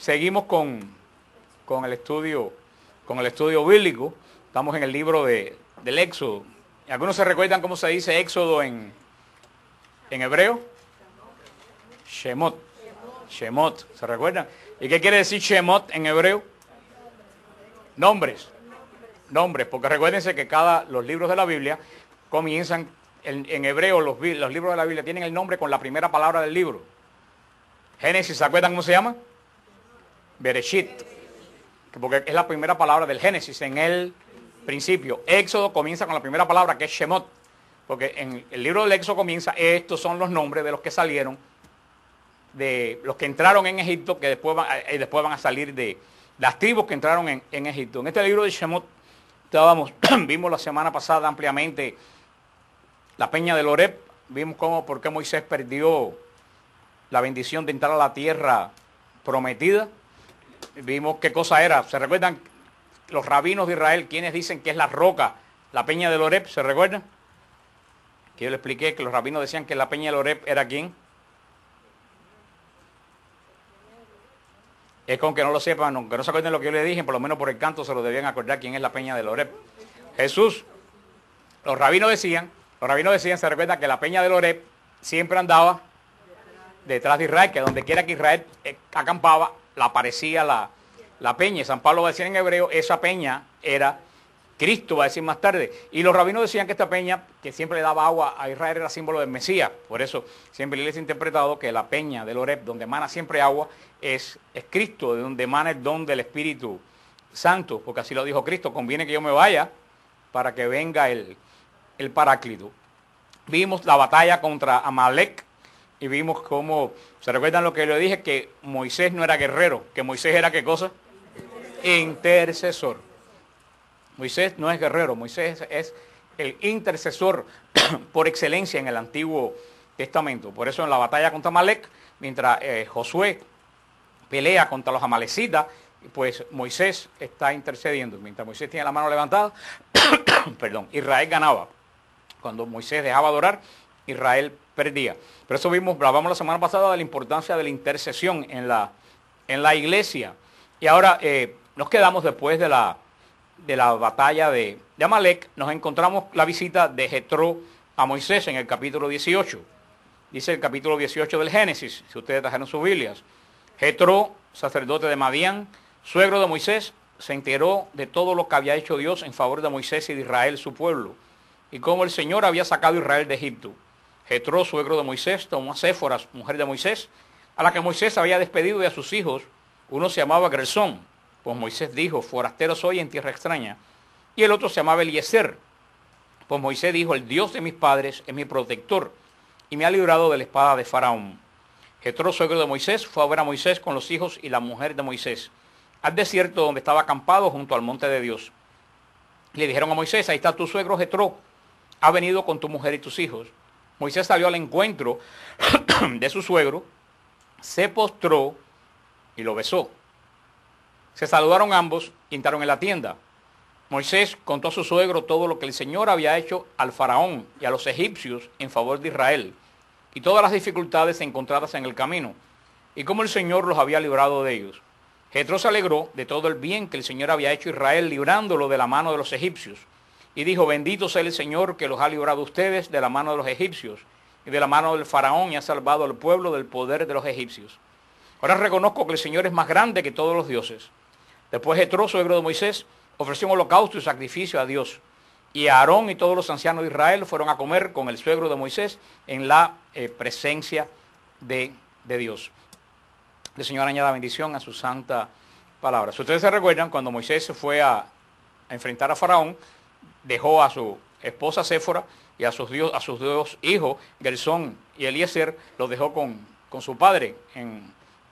Seguimos con el estudio bíblico. Estamos en el libro del Éxodo. ¿Algunos se recuerdan cómo se dice Éxodo en hebreo? Shemot. Shemot, ¿se recuerdan? ¿Y qué quiere decir Shemot en hebreo? Nombres. Nombres, porque recuérdense que los libros de la Biblia comienzan en hebreo, los libros de la Biblia tienen el nombre con la primera palabra del libro. Génesis, ¿se acuerdan cómo se llama? Bereshit, porque es la primera palabra del Génesis, en el principio. Éxodo comienza con la primera palabra, que es Shemot, porque en el libro del Éxodo comienza, estos son los nombres de los que salieron, de los que entraron en Egipto, que después van a salir de las tribus que entraron en Egipto. En este libro de Shemot vimos la semana pasada ampliamente la peña del Horeb, vimos por qué Moisés perdió la bendición de entrar a la tierra prometida. Vimos qué cosa era. ¿Se recuerdan los rabinos de Israel, quienes dicen que es la roca, la peña del Horeb? ¿Se recuerdan? Que yo le expliqué que los rabinos decían que la peña del Horeb era ¿quién? Es con que no lo sepan, aunque no se acuerden lo que yo le dije, por lo menos por el canto se lo debían acordar quién es la peña del Horeb. Jesús. Los rabinos decían, se recuerda que la peña del Horeb siempre andaba detrás de Israel, que donde quiera que Israel acampaba, le aparecía la peña. San Pablo va a decir en hebreo, esa peña era Cristo, va a decir más tarde. Y los rabinos decían que esta peña, que siempre le daba agua a Israel, era símbolo del Mesías. Por eso siempre les he interpretado que la peña del Horeb, donde emana siempre agua, es Cristo, de donde emana el don del Espíritu Santo. Porque así lo dijo Cristo, conviene que yo me vaya para que venga el Paráclito. Vimos la batalla contra Amalek y vimos cómo, ¿se recuerdan lo que le dije? Que Moisés no era guerrero, que Moisés era ¿qué cosa? Intercesor. Moisés no es guerrero, Moisés es el intercesor por excelencia en el Antiguo Testamento. Por eso en la batalla contra Amalek, mientras Josué pelea contra los amalecitas, pues Moisés está intercediendo. Mientras Moisés tiene la mano levantada, perdón, Israel ganaba. Cuando Moisés dejaba de orar, Israel perdía. Por eso hablamos la semana pasada de la importancia de la intercesión en la iglesia. Y ahora nos quedamos después de la batalla de Amalek, nos encontramos la visita de Jetro a Moisés en el capítulo 18. Dice el capítulo 18 del Génesis, si ustedes trajeron sus Biblias. Jetro, sacerdote de Madián, suegro de Moisés, se enteró de todo lo que había hecho Dios en favor de Moisés y de Israel, su pueblo, y cómo el Señor había sacado a Israel de Egipto. Jetro, suegro de Moisés, tomó a Séfora, mujer de Moisés, a la que Moisés había despedido, y a sus hijos. Uno se llamaba Gersón, pues Moisés dijo, forastero soy en tierra extraña. Y el otro se llamaba Eliezer, pues Moisés dijo, el Dios de mis padres es mi protector y me ha librado de la espada de Faraón. Jetro, suegro de Moisés, fue a ver a Moisés con los hijos y la mujer de Moisés al desierto donde estaba acampado junto al monte de Dios. Le dijeron a Moisés, ahí está tu suegro Jetro, ha venido con tu mujer y tus hijos. Moisés salió al encuentro de su suegro, se postró y lo besó. Se saludaron ambos y entraron en la tienda. Moisés contó a su suegro todo lo que el Señor había hecho al faraón y a los egipcios en favor de Israel, y todas las dificultades encontradas en el camino, y cómo el Señor los había librado de ellos. Jetro se alegró de todo el bien que el Señor había hecho a Israel, librándolo de la mano de los egipcios, y dijo, bendito sea el Señor que los ha librado a ustedes de la mano de los egipcios, y de la mano del faraón, y ha salvado al pueblo del poder de los egipcios. Ahora reconozco que el Señor es más grande que todos los dioses. Después Jetro, suegro de Moisés, ofreció un holocausto y sacrificio a Dios. Y Aarón y todos los ancianos de Israel fueron a comer con el suegro de Moisés en la presencia de Dios. El Señor añada bendición a su santa palabra. Si ustedes se recuerdan, cuando Moisés se fue a enfrentar a Faraón, dejó a su esposa Séfora y a sus dos hijos, Gersón y Eliezer, los dejó con su padre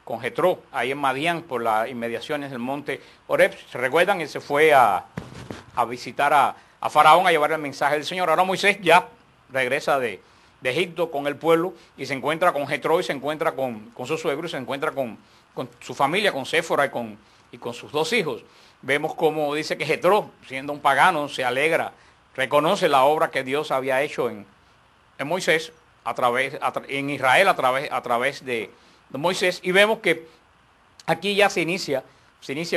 con Jetro, ahí en Madián, por las inmediaciones del monte Horeb. ¿Se recuerdan? Él se fue a visitar a Faraón, a llevar el mensaje del Señor. Ahora Moisés ya regresa de Egipto con el pueblo y se encuentra con Jetro y se encuentra con su suegro y se encuentra con su familia, con Séfora y con sus dos hijos. Vemos como dice que Jetro, siendo un pagano, se alegra, reconoce la obra que Dios había hecho en Moisés, en Israel a través de Moisés, y vemos que aquí ya se inicia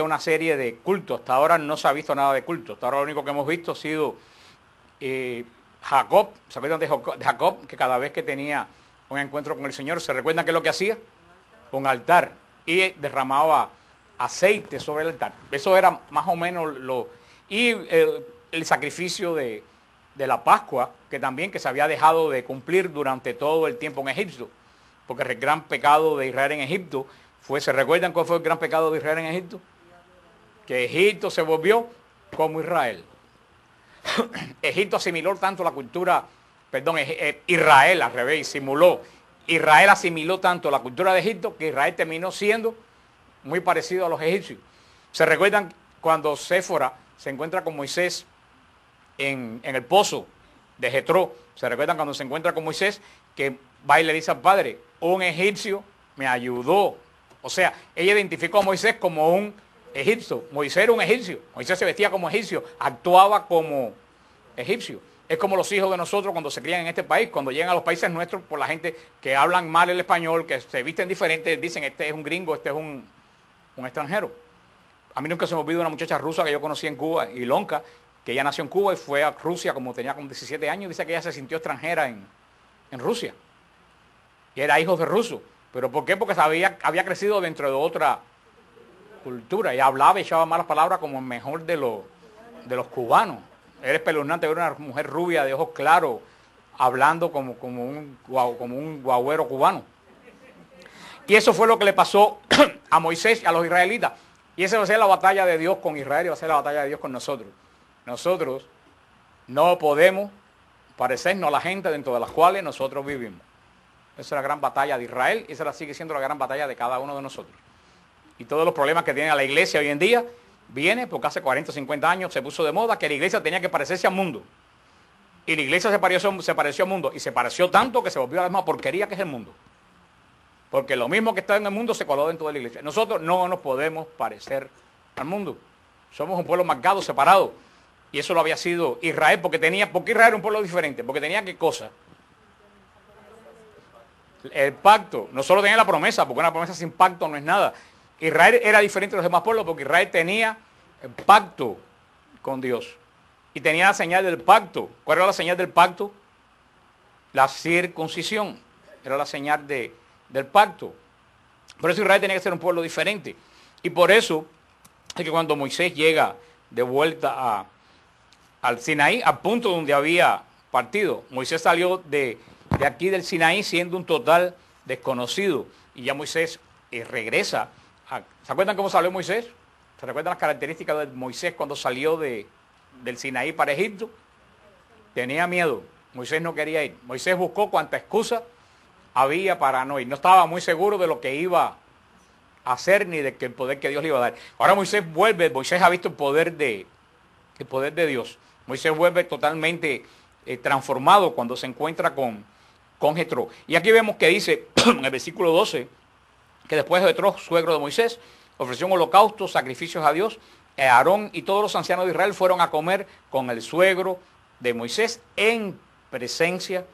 una serie de cultos. Hasta ahora no se ha visto nada de culto. Hasta ahora lo único que hemos visto ha sido Jacob. ¿Se acuerdan de Jacob? Que cada vez que tenía un encuentro con el Señor, ¿se recuerdan qué es lo que hacía? Un altar. Y derramaba aceite sobre el altar. Eso era más o menos lo... Y el sacrificio de la Pascua, que también que se había dejado de cumplir durante todo el tiempo en Egipto. Porque el gran pecado de Israel en Egipto ¿se recuerdan cuál fue el gran pecado de Israel en Egipto? Que Egipto se volvió como Israel. Egipto asimiló tanto la cultura, Israel al revés, simuló. Israel asimiló tanto la cultura de Egipto que Israel terminó siendo muy parecido a los egipcios. ¿Se recuerdan cuando Séfora se encuentra con Moisés en el pozo de Jetro? ¿Se recuerdan cuando se encuentra con Moisés que va y le dice al padre, un egipcio me ayudó? O sea, ella identificó a Moisés como un egipcio. Moisés era un egipcio. Moisés se vestía como egipcio, actuaba como egipcio. Es como los hijos de nosotros cuando se crían en este país, cuando llegan a los países nuestros por la gente que hablan mal el español, que se visten diferentes, dicen este es un gringo, este es un extranjero. A mí nunca se me olvida una muchacha rusa que yo conocí en Cuba, Ilonka, que ella nació en Cuba y fue a Rusia tenía como 17 años, dice que ella se sintió extranjera en Rusia. Y era hijo de ruso. ¿Pero por qué? Porque había crecido dentro de otra cultura y hablaba y echaba malas palabras como el mejor de los cubanos. Era espeluznante ver una mujer rubia de ojos claros hablando como un guagüero cubano. Y eso fue lo que le pasó a Moisés y a los israelitas. Y esa va a ser la batalla de Dios con Israel y va a ser la batalla de Dios con nosotros. Nosotros no podemos parecernos a la gente dentro de las cuales nosotros vivimos. Esa es la gran batalla de Israel y esa la sigue siendo la gran batalla de cada uno de nosotros. Y todos los problemas que tiene la iglesia hoy en día viene porque hace 40 o 50 años se puso de moda que la iglesia tenía que parecerse al mundo. Y la iglesia se pareció al mundo y se pareció tanto que se volvió la misma porquería que es el mundo. Porque lo mismo que está en el mundo se coló dentro de la iglesia. Nosotros no nos podemos parecer al mundo. Somos un pueblo marcado, separado. Y eso lo había sido Israel porque Israel era un pueblo diferente, porque tenía qué cosa. El pacto, no solo tenía la promesa, porque una promesa sin pacto no es nada. Israel era diferente de los demás pueblos porque Israel tenía el pacto con Dios. Y tenía la señal del pacto. ¿Cuál era la señal del pacto? La circuncisión. Era la señal del pacto. Por eso Israel tenía que ser un pueblo diferente. Y por eso es que cuando Moisés llega de vuelta al Sinaí, al punto donde había partido, Moisés salió de aquí del Sinaí siendo un total desconocido. Y ya Moisés regresa. ¿Se acuerdan cómo salió Moisés? ¿Se recuerdan las características de Moisés cuando salió del Sinaí para Egipto? Tenía miedo. Moisés no quería ir. Moisés buscó cuanta excusa había para no ir. No estaba muy seguro de lo que iba a hacer ni de que el poder que Dios le iba a dar. Ahora Moisés vuelve. Moisés ha visto el poder de Dios. Moisés vuelve totalmente transformado cuando se encuentra con Jetro. Y aquí vemos que dice en el versículo 12 que después Jetro, suegro de Moisés, ofreció un holocausto, sacrificios a Dios. Aarón y todos los ancianos de Israel fueron a comer con el suegro de Moisés en presencia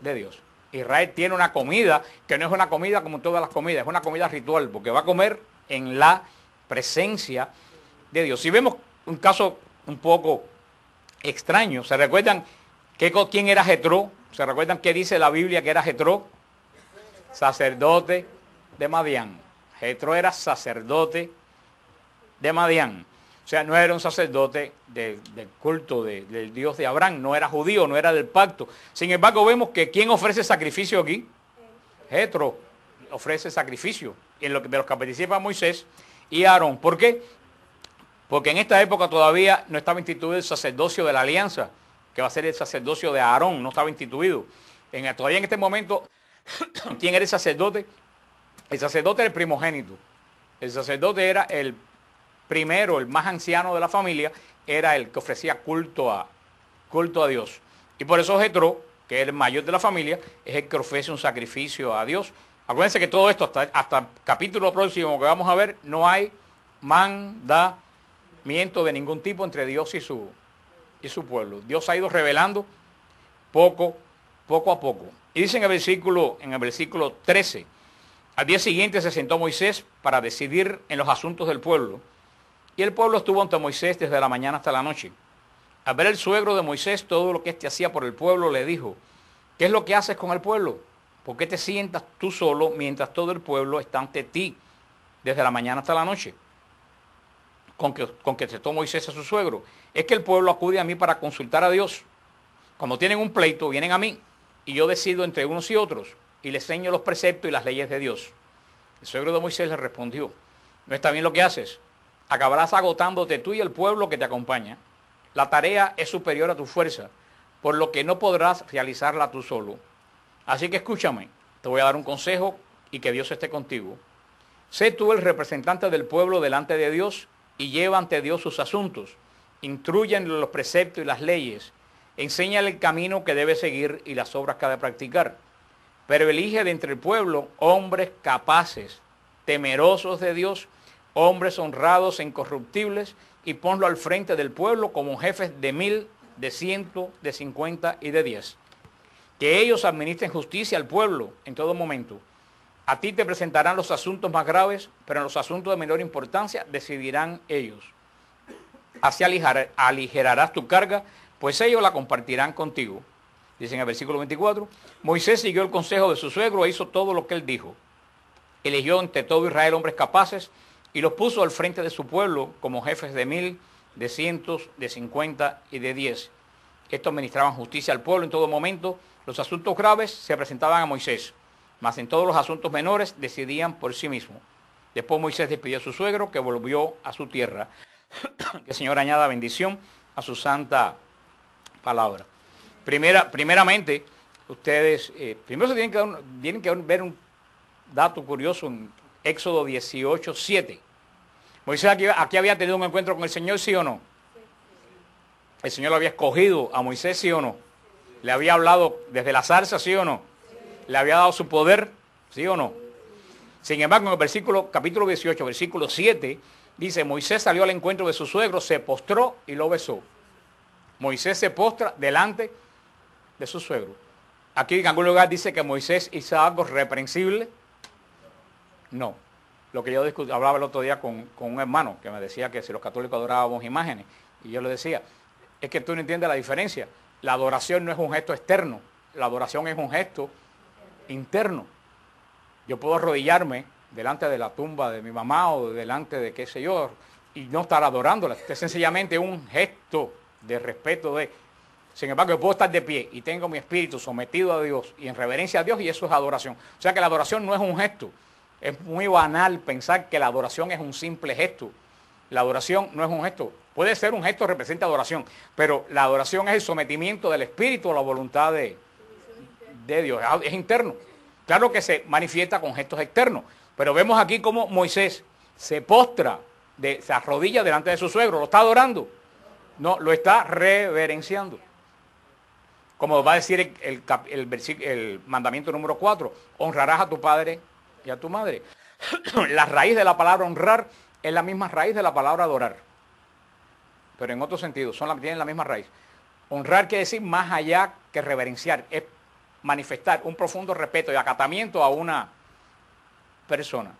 de Dios. Israel tiene una comida que no es una comida como todas las comidas, es una comida ritual, porque va a comer en la presencia de Dios. Si vemos un caso un poco extraño, ¿se recuerdan quién era Jetro? ¿Se recuerdan qué dice la Biblia que era Jetro? Sacerdote de Madián. Jetro era sacerdote de Madián. O sea, no era un sacerdote del culto del Dios de Abraham, no era judío, no era del pacto. Sin embargo, vemos que ¿quién ofrece sacrificio aquí? Jetro ofrece sacrificio de los que participa Moisés y Aarón. ¿Por qué? Porque en esta época todavía no estaba instituido el sacerdocio de la alianza, que va a ser el sacerdocio de Aarón, no estaba instituido. Todavía en este momento, ¿quién era el sacerdote? El sacerdote era el primogénito. El sacerdote era el primero, el más anciano de la familia, era el que ofrecía culto a Dios. Y por eso Jetro, que es el mayor de la familia, es el que ofrece un sacrificio a Dios. Acuérdense que todo esto, hasta el capítulo próximo que vamos a ver, no hay mandamiento de ningún tipo entre Dios y su pueblo. Dios ha ido revelando poco a poco. Y dice en el versículo 13, Al día siguiente se sentó Moisés para decidir en los asuntos del pueblo, y el pueblo estuvo ante Moisés desde la mañana hasta la noche. Al ver el suegro de Moisés todo lo que éste hacía por el pueblo, le dijo: ¿qué es lo que haces con el pueblo? ¿Por qué te sientas tú solo mientras todo el pueblo está ante ti desde la mañana hasta la noche? Con que trató Moisés a su suegro: es que el pueblo acude a mí para consultar a Dios. Cuando tienen un pleito, vienen a mí, y yo decido entre unos y otros, y les enseño los preceptos y las leyes de Dios. El suegro de Moisés le respondió: no está bien lo que haces. Acabarás agotándote tú y el pueblo que te acompaña. La tarea es superior a tu fuerza, por lo que no podrás realizarla tú solo. Así que escúchame, te voy a dar un consejo y que Dios esté contigo. Sé tú el representante del pueblo delante de Dios y lleva ante Dios sus asuntos. Intrúyenle los preceptos y las leyes. Enséñale el camino que debe seguir y las obras que ha de practicar. Pero elige de entre el pueblo hombres capaces, temerosos de Dios, hombres honrados e incorruptibles, y ponlo al frente del pueblo como jefes de 1000, de 100, de 50 y de 10. Que ellos administren justicia al pueblo en todo momento. A ti te presentarán los asuntos más graves, pero en los asuntos de menor importancia decidirán ellos. Así aligerarás tu carga, pues ellos la compartirán contigo. Dice en el versículo 24, Moisés siguió el consejo de su suegro e hizo todo lo que él dijo. Eligió entre todo Israel hombres capaces y los puso al frente de su pueblo como jefes de 1000, de 100, de 50 y de 10. Estos administraban justicia al pueblo en todo momento. Los asuntos graves se presentaban a Moisés, mas en todos los asuntos menores decidían por sí mismos. Después Moisés despidió a su suegro, que volvió a su tierra. Que el Señor añada bendición a su santa palabra. Primeramente, ustedes, primero se tienen que ver un dato curioso en Éxodo 18, 7. Moisés aquí había tenido un encuentro con el Señor, ¿sí o no? El Señor lo había escogido a Moisés, ¿sí o no? Le había hablado desde la zarza, ¿sí o no? Le había dado su poder, ¿sí o no? Sin embargo, en el capítulo 18, versículo 7, dice: Moisés salió al encuentro de su suegro, se postró y lo besó. Moisés se postra delante de su suegro. Aquí en algún lugar dice que Moisés hizo algo reprensible. No. Lo que yo hablaba el otro día con un hermano que me decía que si los católicos adorábamos imágenes, y yo le decía, es que tú no entiendes la diferencia. La adoración no es un gesto externo, la adoración es un gesto interno. Yo puedo arrodillarme delante de la tumba de mi mamá o delante de qué sé yo y no estar adorándola. Es sencillamente un gesto de respeto de... Sin embargo, yo puedo estar de pie y tengo mi espíritu sometido a Dios y en reverencia a Dios, y eso es adoración. O sea que la adoración no es un gesto. Es muy banal pensar que la adoración es un simple gesto. La adoración no es un gesto. Puede ser un gesto que representa adoración, pero la adoración es el sometimiento del espíritu a la voluntad de Dios. Es interno. Claro que se manifiesta con gestos externos, pero vemos aquí cómo Moisés se postra, se arrodilla delante de su suegro. ¿Lo está adorando? No, lo está reverenciando. Como va a decir el mandamiento número 4, honrarás a tu padre y a tu madre. La raíz de la palabra honrar es la misma raíz de la palabra adorar, pero en otro sentido, tienen la misma raíz. Honrar quiere decir más allá que reverenciar, es manifestar un profundo respeto y acatamiento a una persona.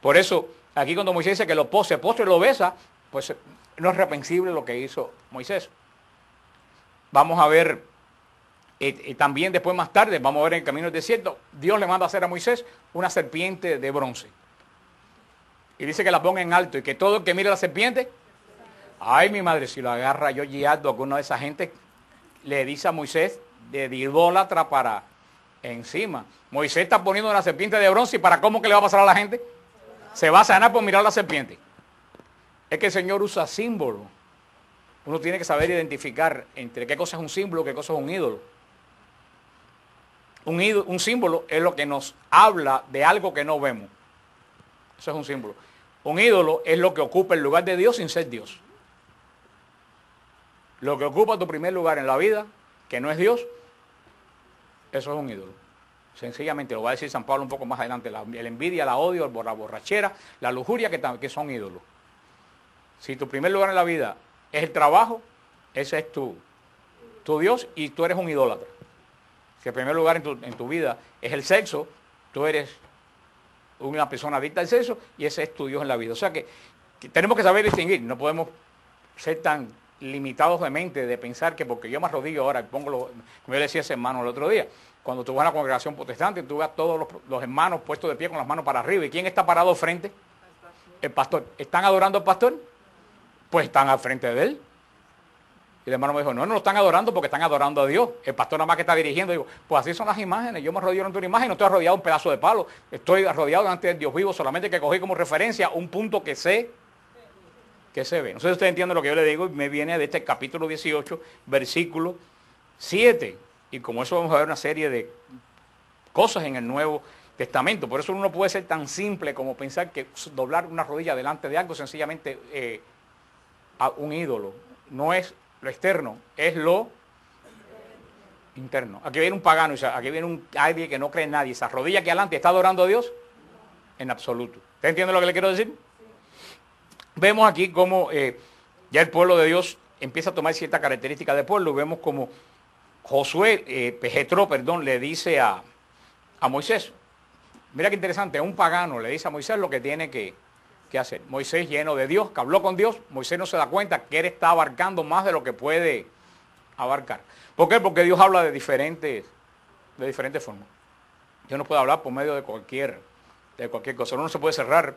Por eso, aquí cuando Moisés dice que se postra y lo besa, pues no es reprensible lo que hizo Moisés. Vamos a ver, y también después más tarde, vamos a ver en el camino del desierto, Dios le manda a hacer a Moisés una serpiente de bronce. Y dice que la ponga en alto y que todo el que mire la serpiente, ay mi madre, si lo agarra yo guiando a alguna de esa gente, le dice a Moisés de idólatra para encima. Moisés está poniendo una serpiente de bronce, y ¿para cómo que le va a pasar a la gente? Se va a sanar por mirar la serpiente. Es que el Señor usa símbolos. Uno tiene que saber identificar entre qué cosa es un símbolo y qué cosa es un ídolo. Un símbolo es lo que nos habla de algo que no vemos. Eso es un símbolo. Un ídolo es lo que ocupa el lugar de Dios sin ser Dios. Lo que ocupa tu primer lugar en la vida, que no es Dios, eso es un ídolo. Sencillamente, lo va a decir San Pablo un poco más adelante, la envidia, la odio, la borrachera, la lujuria, que son ídolos. Si tu primer lugar en la vida es el trabajo, ese es tu Dios y tú eres un idólatra. Si el primer lugar en tu vida es el sexo, tú eres una persona adicta al sexo y ese es tu Dios en la vida. O sea que tenemos que saber distinguir, no podemos ser tan limitados de mente de pensar que porque yo me arrodillo ahora, como yo le decía a ese hermano el otro día, cuando tú vas a una congregación protestante, tú ves a todos los hermanos puestos de pie con las manos para arriba. ¿Y quién está parado frente? El pastor. ¿Están adorando al pastor? Pues están al frente de él. Y el hermano me dijo, no lo están adorando porque están adorando a Dios. El pastor nada más que está dirigiendo. Digo, pues así son las imágenes. Yo me arrodillo ante una imagen, no estoy arrodillado un pedazo de palo. Estoy arrodillado delante del Dios vivo, solamente que cogí como referencia un punto que sé que se ve. No sé si usted entiende lo que yo le digo, y me viene de este capítulo 18, versículo 7. Y como eso vamos a ver una serie de cosas en el Nuevo Testamento. Por eso uno no puede ser tan simple como pensar que doblar una rodilla delante de algo sencillamente a un ídolo. No es lo externo, es lo interno. Aquí viene un pagano, aquí viene alguien que no cree en nadie, esa rodilla aquí adelante está adorando a Dios en absoluto. ¿Usted entiende lo que le quiero decir? Vemos aquí cómo ya el pueblo de Dios empieza a tomar ciertas características de pueblo. Vemos como Jetro, le dice a Moisés, mira qué interesante, un pagano le dice a Moisés lo que tiene que hacer. Moisés, lleno de Dios, que habló con Dios, Moisés no se da cuenta que él está abarcando más de lo que puede abarcar. ¿Por qué? Porque Dios habla de diferentes formas. Dios no puede hablar por medio de cualquier cosa. Uno no se puede cerrar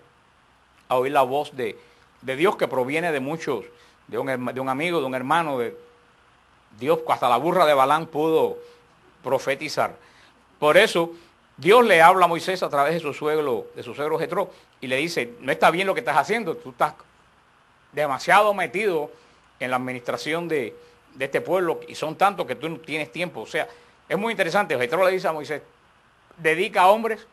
a oír la voz de Dios que proviene de muchos, de un amigo, de un hermano, de Dios, hasta la burra de Balaam pudo profetizar. Por eso, Dios le habla a Moisés a través de su suegro Jetro, y le dice, no está bien lo que estás haciendo, tú estás demasiado metido en la administración de este pueblo, y son tantos que tú no tienes tiempo. O sea, es muy interesante. Jetro le dice a Moisés, dedica a hombres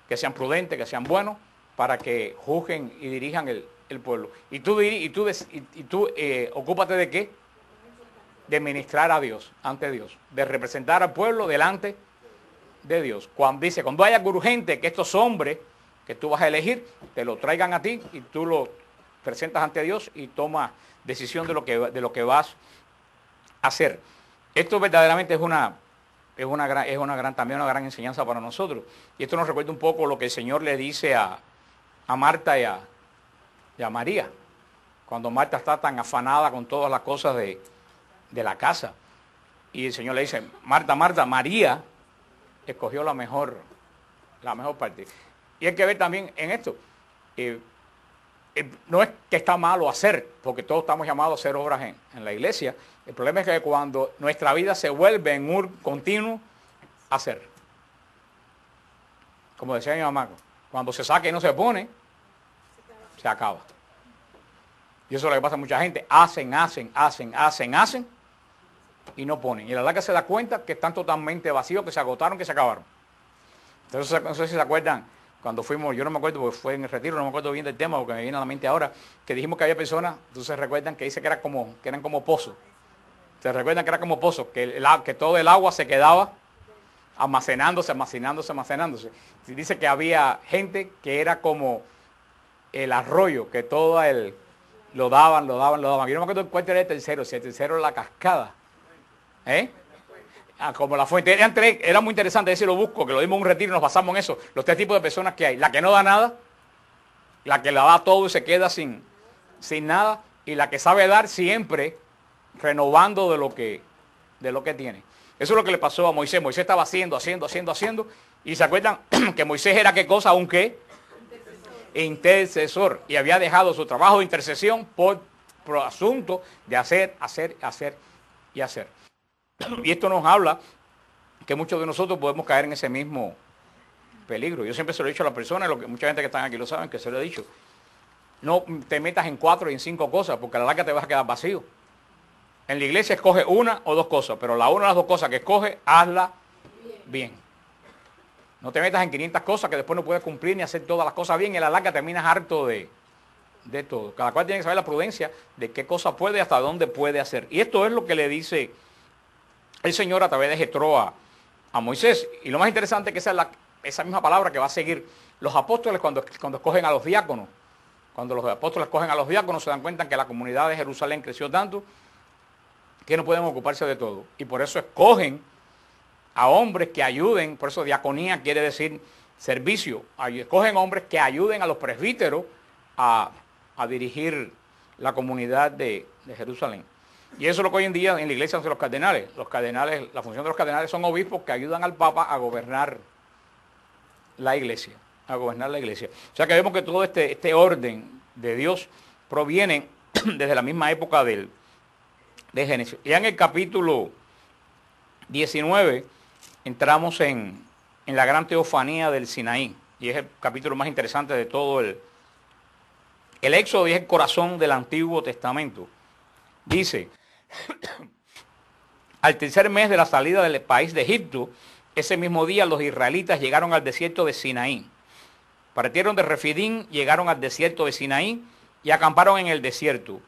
que sean prudentes, que sean buenos, para que juzguen y dirijan el pueblo. Y tú ocúpate de qué? De ministrar a Dios, ante Dios, de representar al pueblo delante de Dios. Cuando haya urgente que estos hombres que tú vas a elegir, te lo traigan a ti y tú lo presentas ante Dios y tomas decisión de lo que vas a hacer. Esto verdaderamente es también una gran enseñanza para nosotros. Y esto nos recuerda un poco lo que el Señor le dice a Marta y a María, cuando Marta está tan afanada con todas las cosas de la casa. Y el Señor le dice, Marta, Marta, María escogió la mejor parte. Y hay que ver también en esto, no es que está malo hacer, porque todos estamos llamados a hacer obras en la iglesia. El problema es que cuando nuestra vida se vuelve en un continuo hacer, como decía mi mamá, cuando se saca y no se pone, se acaba. Y eso es lo que pasa a mucha gente, hacen, y no ponen. Y la verdad que se da cuenta que están totalmente vacíos, que se agotaron, que se acabaron. Entonces, no sé si se acuerdan, cuando fuimos, yo no me acuerdo porque fue en el retiro, no me acuerdo bien del tema porque me viene a la mente ahora, que dijimos que había personas, entonces recuerdan que dice que eran como pozos. Se recuerdan que era como pozos, que todo el agua se quedaba almacenándose. Dice que había gente que era como el arroyo, que todo lo daban. Yo no me acuerdo cuál era el tercero, si el tercero era la cascada. Como la fuente. Era muy interesante, ese lo busco, que lo dimos en un retiro y nos basamos en eso. Los tres tipos de personas que hay. La que no da nada, la que la da todo y se queda sin nada, y la que sabe dar siempre, renovando de lo que tiene. Eso es lo que le pasó a Moisés. Moisés estaba haciendo, y se acuerdan que Moisés era ¿qué cosa? ¿Un qué? Intercesor. Y había dejado su trabajo de intercesión por asunto de hacer. Y esto nos habla que muchos de nosotros podemos caer en ese mismo peligro. Yo siempre se lo he dicho a las personas, mucha gente que están aquí lo saben, que se lo he dicho. No te metas en 4 y en 5 cosas, porque a la larga te vas a quedar vacío. En la iglesia escoge una o 2 cosas, pero la una de las 2 cosas que escoge, hazla bien. No te metas en 500 cosas que después no puedes cumplir ni hacer todas las cosas bien, y a la larga terminas harto de todo. Cada cual tiene que saber la prudencia de qué cosa puede y hasta dónde puede hacer. Y esto es lo que le dice el Señor a través de Jetro a Moisés. Y lo más interesante es que esa misma palabra que va a seguir los apóstoles cuando escogen a los diáconos. Cuando los apóstoles escogen a los diáconos, se dan cuenta que la comunidad de Jerusalén creció tanto que no pueden ocuparse de todo. Y por eso escogen a hombres que ayuden. Por eso diaconía quiere decir servicio. Escogen hombres que ayuden a los presbíteros a dirigir la comunidad de Jerusalén. Y eso es lo que hoy en día en la iglesia hacen los cardenales. Los cardenales, la función de los cardenales son obispos que ayudan al Papa a gobernar la iglesia. O sea que vemos que todo este orden de Dios proviene desde la misma época de Génesis. Ya en el capítulo 19 entramos en la gran teofanía del Sinaí. Y es el capítulo más interesante de todo el Éxodo, y es el corazón del Antiguo Testamento. Dice, al tercer mes de la salida del país de Egipto, ese mismo día los israelitas llegaron al desierto de Sinaí. Partieron de Refidín, llegaron al desierto de Sinaí y acamparon en el desierto.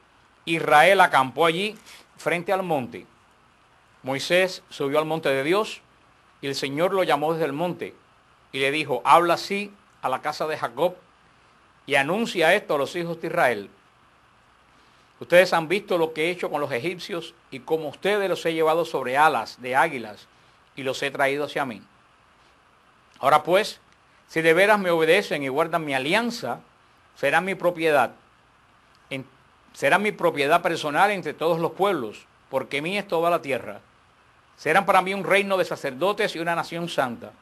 Israel acampó allí frente al monte. Moisés subió al monte de Dios y el Señor lo llamó desde el monte y le dijo, habla así a la casa de Jacob y anuncia esto a los hijos de Israel. Ustedes han visto lo que he hecho con los egipcios y como ustedes los he llevado sobre alas de águilas y los he traído hacia mí. Ahora pues, si de veras me obedecen y guardan mi alianza, serán mi propiedad. Serán mi propiedad personal entre todos los pueblos, porque mía es toda la tierra. Serán para mí un reino de sacerdotes y una nación santa.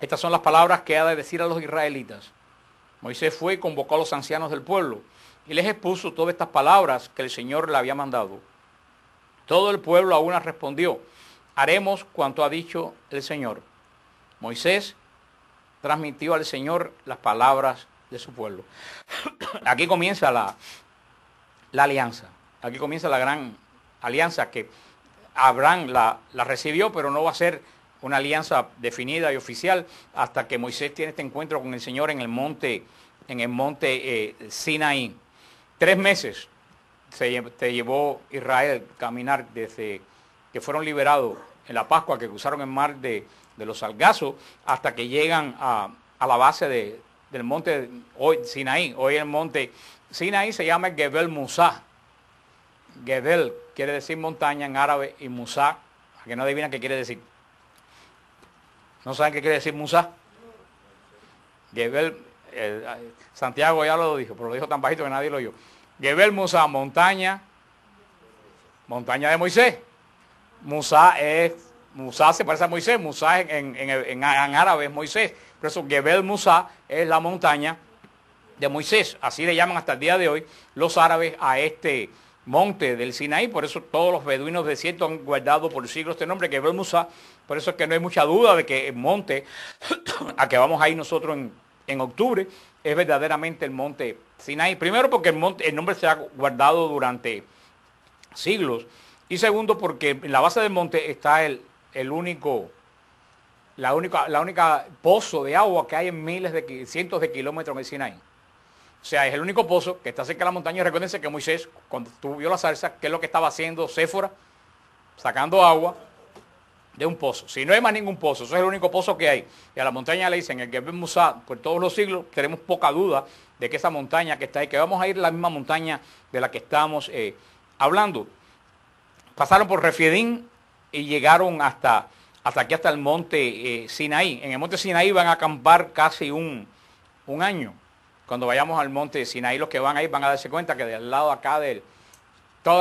Estas son las palabras que ha de decir a los israelitas. Moisés fue y convocó a los ancianos del pueblo y les expuso todas estas palabras que el Señor le había mandado. Todo el pueblo a una respondió, haremos cuanto ha dicho el Señor. Moisés transmitió al Señor las palabras de su pueblo. Aquí comienza la alianza. Aquí comienza la gran alianza que Abraham la recibió, pero no va a ser una alianza definida y oficial hasta que Moisés tiene este encuentro con el Señor en el monte Sinaí. 3 meses se llevó Israel caminar desde que fueron liberados en la Pascua, que cruzaron el mar de los Sargazos, hasta que llegan a la base del monte Sinaí. Hoy el monte Sinaí se llama Gebel Musa. Gebel quiere decir montaña en árabe y Musa, a que no adivinan qué quiere decir. ¿No saben qué quiere decir Musa? Gebel, Santiago ya lo dijo, pero lo dijo tan bajito que nadie lo oyó. Gebel Musa, montaña de Moisés. Musa se parece a Moisés, Musa en árabe es Moisés. Por eso Gebel Musa es la montaña de Moisés. Así le llaman hasta el día de hoy los árabes a este monte del Sinaí. Por eso todos los beduinos del desierto han guardado por siglos este nombre, Gebel Musa. Por eso es que no hay mucha duda de que el monte a que vamos a ir nosotros en octubre es verdaderamente el monte Sinaí. Primero porque el nombre se ha guardado durante siglos. Y segundo porque en la base del monte está la única pozo de agua que hay en cientos de kilómetros en el Sinaí. O sea, es el único pozo que está cerca de la montaña. Recuérdense que Moisés, cuando vio la zarza, ¿qué es lo que estaba haciendo Séfora? Sacando agua de un pozo. Si no hay más ningún pozo, eso es el único pozo que hay. Y a la montaña le dicen, el Gebel Musa, por todos los siglos, tenemos poca duda de que esa montaña que está ahí, que vamos a ir a la misma montaña de la que estamos hablando. Pasaron por Refidín y llegaron hasta el monte Sinaí. En el monte Sinaí van a acampar casi un año. Cuando vayamos al monte Sinaí, los que van ahí van a darse cuenta que del lado acá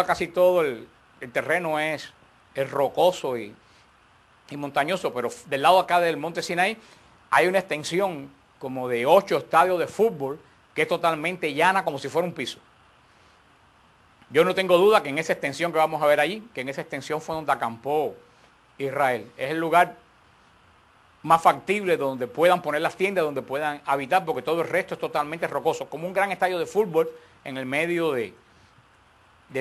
casi todo el terreno es rocoso y montañoso, pero del lado acá del monte Sinaí hay una extensión como de 8 estadios de fútbol que es totalmente llana, como si fuera un piso. Yo no tengo duda que en esa extensión que vamos a ver allí, que en esa extensión fue donde acampó Israel. Es el lugar más factible donde puedan poner las tiendas, donde puedan habitar, porque todo el resto es totalmente rocoso, como un gran estadio de fútbol en el medio de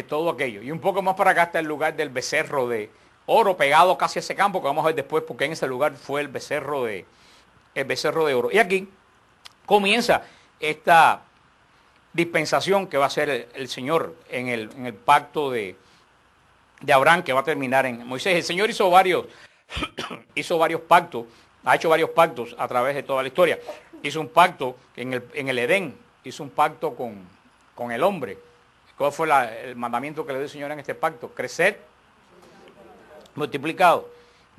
todo aquello. Y un poco más para acá está el lugar del becerro de oro, pegado casi a ese campo, que vamos a ver después, porque en ese lugar fue el becerro de oro. Y aquí comienza esta dispensación que va a ser el Señor en el pacto de Abraham, que va a terminar en Moisés. El Señor hizo varios pactos, ha hecho varios pactos a través de toda la historia. Hizo un pacto en el Edén, hizo un pacto con el hombre. ¿Cuál fue el mandamiento que le dio el Señor en este pacto? Crecer, multiplicado.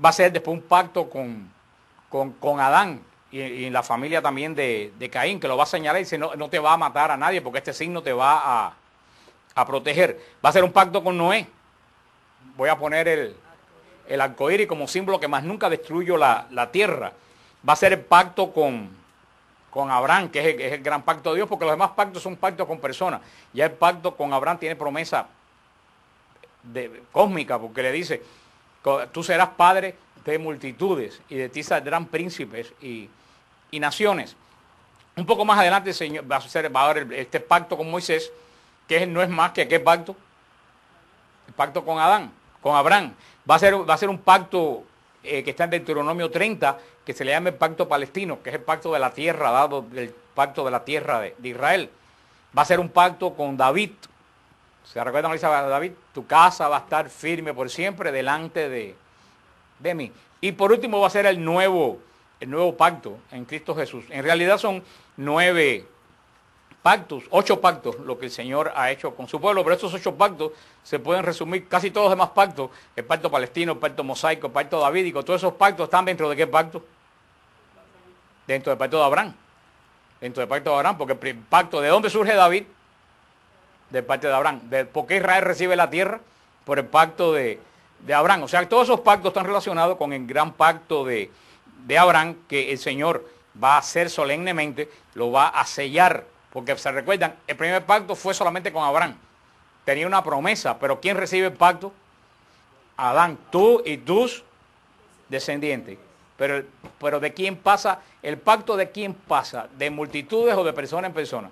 Va a ser después un pacto con Adán, y en la familia también de Caín, que lo va a señalar y dice, no, no te va a matar a nadie porque este signo te va a proteger. Va a ser un pacto con Noé. Voy a poner el arcoíris como símbolo que más nunca destruyo la tierra. Va a ser el pacto con Abraham, que es el gran pacto de Dios, porque los demás pactos son pactos con personas. Ya el pacto con Abraham tiene promesa cósmica, porque le dice, tú serás padre de multitudes y de ti saldrán príncipes y naciones. Un poco más adelante el Señor va a haber este pacto con Moisés, que no es más que ¿qué pacto? El pacto con Abraham. Va a ser un pacto que está en Deuteronomio 30, que se le llama el pacto palestino, que es el pacto de la tierra, dado del pacto de la tierra de Israel. Va a ser un pacto con David. ¿Se recuerdan lo que dice David? Tu casa va a estar firme por siempre delante de mí. Y por último va a ser el nuevo pacto en Cristo Jesús. En realidad son 9 pactos, 8 pactos, lo que el Señor ha hecho con su pueblo, pero estos 8 pactos se pueden resumir, casi todos los demás pactos, el pacto palestino, el pacto mosaico, el pacto davídico, todos esos pactos están dentro de ¿qué pacto? Dentro del pacto de Abraham. Dentro del pacto de Abraham, porque el pacto, ¿de dónde surge David? Del pacto de Abraham. ¿Por qué Israel recibe la tierra? Por el pacto de Abraham. O sea, todos esos pactos están relacionados con el gran pacto de Abraham, que el Señor va a hacer solemnemente, lo va a sellar. Porque se recuerdan, el primer pacto fue solamente con Abraham. Tenía una promesa, pero ¿quién recibe el pacto? Adán, tú y tus descendientes. Pero ¿de quién pasa? ¿El pacto de quién pasa? ¿De multitudes o de persona en persona?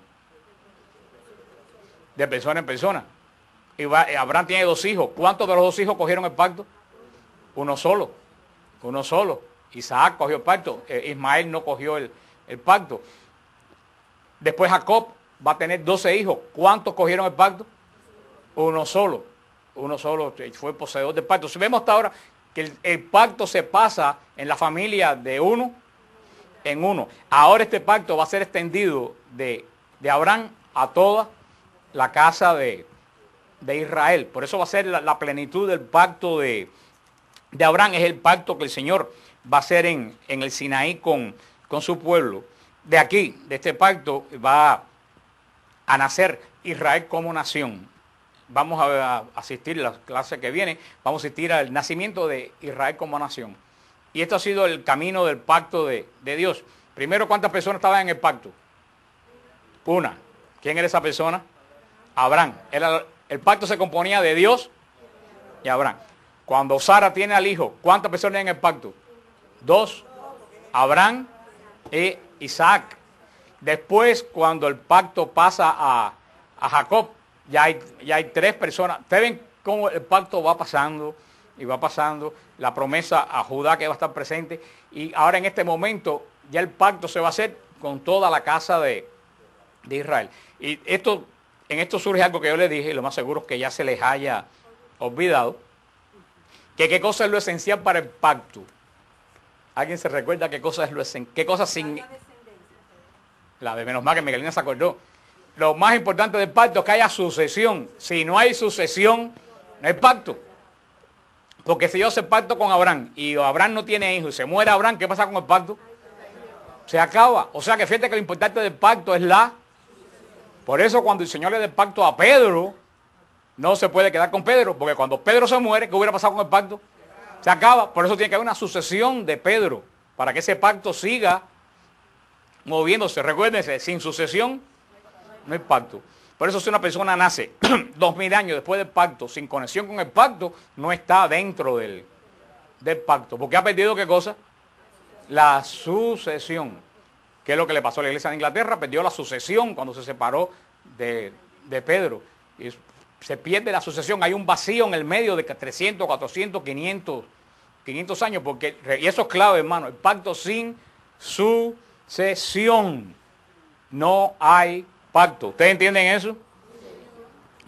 De persona en persona. Abraham tiene 2 hijos. ¿Cuántos de los 2 hijos cogieron el pacto? Uno solo. Uno solo. Isaac cogió el pacto. Ismael no cogió el pacto. Después Jacob va a tener 12 hijos. ¿Cuántos cogieron el pacto? Uno solo. Uno solo fue poseedor del pacto. Si vemos hasta ahora que el pacto se pasa en la familia de uno en uno. Ahora este pacto va a ser extendido de Abraham a toda la casa de Israel. Por eso va a ser la plenitud del pacto de Abraham. Es el pacto que el Señor va a hacer en el Sinaí con su pueblo. De aquí, de este pacto, va a nacer Israel como nación. Vamos a asistir a la clase que viene, vamos a asistir al nacimiento de Israel como nación. Y esto ha sido el camino del pacto de Dios. Primero, ¿cuántas personas estaban en el pacto? Una. ¿Quién era esa persona? Abraham. El pacto se componía de Dios y Abraham. Cuando Sara tiene al hijo, ¿cuántas personas en el pacto? 2. Abraham e Isaac. Después, cuando el pacto pasa a Jacob, ya hay 3 personas. Ustedes ven cómo el pacto va pasando y va pasando. La promesa a Judá que va a estar presente. Y ahora en este momento ya el pacto se va a hacer con toda la casa de Israel. Y en esto surge algo que yo les dije, y lo más seguro es que ya se les haya olvidado. Que qué cosa es lo esencial para el pacto. ¿Alguien se recuerda qué cosa es lo esencial? ¿Qué cosa sin... La de menos mal que Miguelina se acordó. Lo más importante del pacto es que haya sucesión. Si no hay sucesión, no hay pacto. Porque si yo hago pacto con Abraham y Abraham no tiene hijos y se muere Abraham, ¿qué pasa con el pacto? Se acaba. O sea que fíjate que lo importante del pacto es la... Por eso cuando el Señor le da el pacto a Pedro, no se puede quedar con Pedro. Porque cuando Pedro se muere, ¿qué hubiera pasado con el pacto? Se acaba. Por eso tiene que haber una sucesión de Pedro. Para que ese pacto siga moviéndose. Recuérdense, sin sucesión no hay pacto. Por eso si una persona nace 2000 años después del pacto, sin conexión con el pacto, no está dentro del pacto. Porque ha perdido ¿qué cosa? La sucesión. ¿Qué es lo que le pasó a la iglesia de Inglaterra? Perdió la sucesión cuando se separó de Pedro. Y se pierde la sucesión. Hay un vacío en el medio de 300, 400, 500 años. Y eso es clave, hermano. El pacto sin sucesión. No hay pacto. ¿Ustedes entienden eso?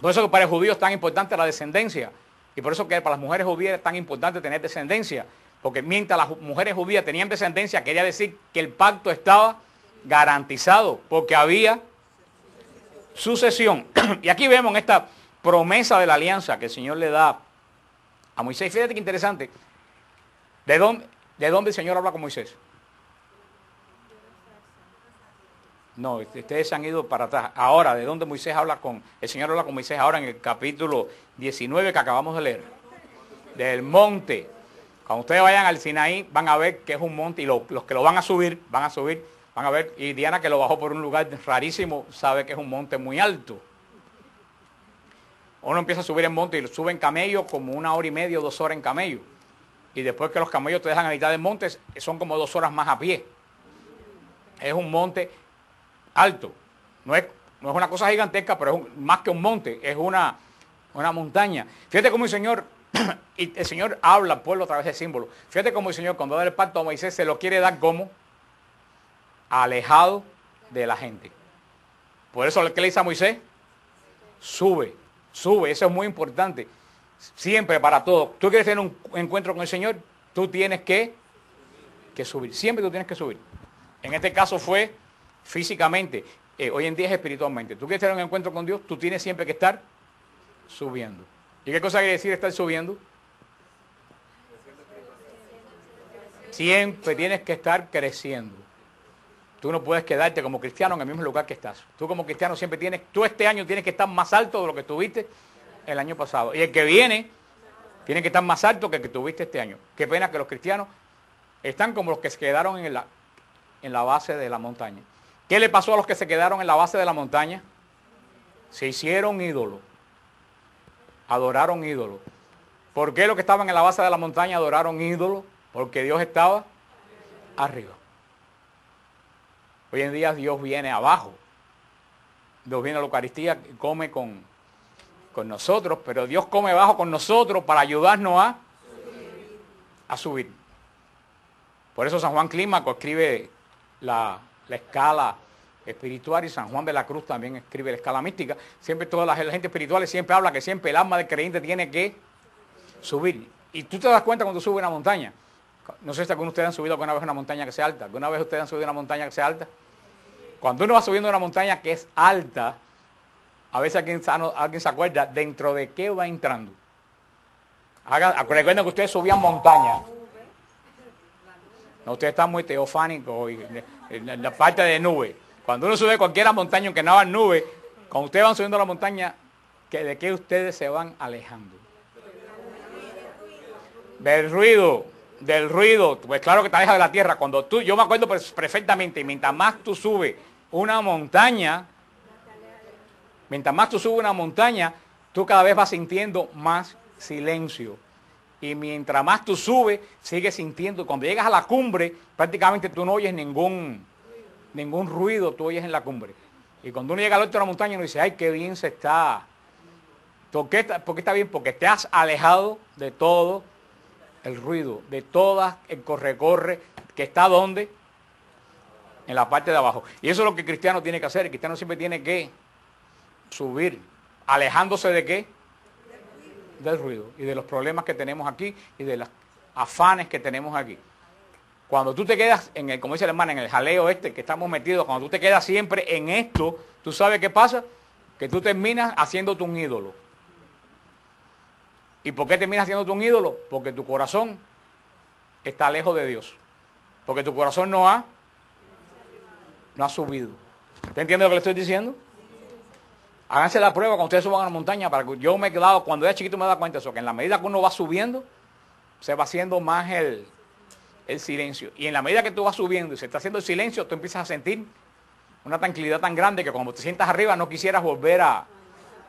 Por eso que para el judío es tan importante la descendencia. Y por eso que para las mujeres judías es tan importante tener descendencia. Porque mientras las mujeres judías tenían descendencia, quería decir que el pacto estaba garantizado. Porque había sucesión. Y aquí vemos en esta promesa de la alianza que el Señor le da a Moisés. Fíjate qué interesante. ¿De dónde el Señor habla con Moisés? No, ustedes se han ido para atrás. Ahora, ¿de dónde Moisés habla con, el Señor habla con Moisés ahora en el capítulo 19 que acabamos de leer? Del monte. Cuando ustedes vayan al Sinaí, van a ver que es un monte y los que lo van a subir, van a ver, y Diana que lo bajó por un lugar rarísimo, sabe que es un monte muy alto. Uno empieza a subir el monte y lo sube en camello como 1 hora y media o 2 horas en camello. Y después que los camellos te dejan a mitad del monte, son como 2 horas más a pie. Es un monte alto. No es una cosa gigantesca, pero es más que un monte, es una montaña. Fíjate cómo el Señor, y el Señor habla al pueblo a través de símbolos. Fíjate cómo el Señor cuando da el pacto a Moisés se lo quiere dar como alejado de la gente. Por eso ¿qué le dice a Moisés? Sube, eso es muy importante. Siempre para todo. Tú quieres tener un encuentro con el Señor, tú tienes que subir. Siempre tú tienes que subir. En este caso fue físicamente, hoy en día es espiritualmente. Tú quieres tener un encuentro con Dios, tú tienes siempre que estar subiendo. ¿Y qué cosa quiere decir estar subiendo? Siempre tienes que estar creciendo. Tú no puedes quedarte como cristiano en el mismo lugar que estás. Tú como cristiano siempre tú este año tienes que estar más alto de lo que tuviste el año pasado. Y el que viene tiene que estar más alto que el que tuviste este año. Qué pena que los cristianos están como los que se quedaron en la base de la montaña. ¿Qué le pasó a los que se quedaron en la base de la montaña? Se hicieron ídolos. Adoraron ídolos. ¿Por qué los que estaban en la base de la montaña adoraron ídolos? Porque Dios estaba arriba. Hoy en día Dios viene abajo. Dios viene a la Eucaristía y come con nosotros, pero Dios come abajo con nosotros para ayudarnos a subir. Por eso San Juan Clímaco escribe la escala espiritual y San Juan de la Cruz también escribe la escala mística. Siempre toda la gente espiritual siempre habla que siempre el alma del creyente tiene que subir. Y tú te das cuenta cuando subes una montaña. No sé si algunos de ustedes han subido alguna vez una montaña que sea alta. ¿Alguna vez ustedes han subido una montaña que sea alta? Cuando uno va subiendo una montaña que es alta, a veces alguien se acuerda dentro de qué va entrando. Recuerden que ustedes subían montañas. No, ustedes están muy teofánicos en la parte de nube. Cuando uno sube cualquier montaña, aunque no hagan nube, cuando ustedes van subiendo la montaña, ¿de qué ustedes se van alejando? Del ruido. Pues claro que te aleja de la tierra. Yo me acuerdo perfectamente, mientras más tú subes una montaña, tú cada vez vas sintiendo más silencio. Y mientras más tú subes, sigues sintiendo. Cuando llegas a la cumbre, prácticamente tú no oyes ningún ruido, tú oyes en la cumbre. Y cuando uno llega al alto de la montaña, uno dice, ay, qué bien se está. ¿Por qué está bien? Porque te has alejado de todo el ruido, de todo el corre-corre, que está ¿dónde? En la parte de abajo. Y eso es lo que el cristiano tiene que hacer. El cristiano siempre tiene que subir, alejándose ¿de qué? Del ruido y de los problemas que tenemos aquí y de los afanes que tenemos aquí. Cuando tú te quedas como dice la hermana, en el jaleo que estamos metidos, cuando tú te quedas siempre en esto, ¿tú sabes qué pasa? Que tú terminas haciéndote un ídolo. ¿Y por qué terminas haciéndote un ídolo? Porque tu corazón está lejos de Dios. Porque tu corazón no ha subido. ¿Usted entiende lo que le estoy diciendo? Háganse la prueba cuando ustedes suban a la montaña. Yo me he quedado, cuando era chiquito me he dado cuenta de eso, que en la medida que uno va subiendo, se va haciendo más el silencio. Y en la medida que tú vas subiendo y se está haciendo el silencio, tú empiezas a sentir una tranquilidad tan grande que cuando te sientas arriba no quisieras volver a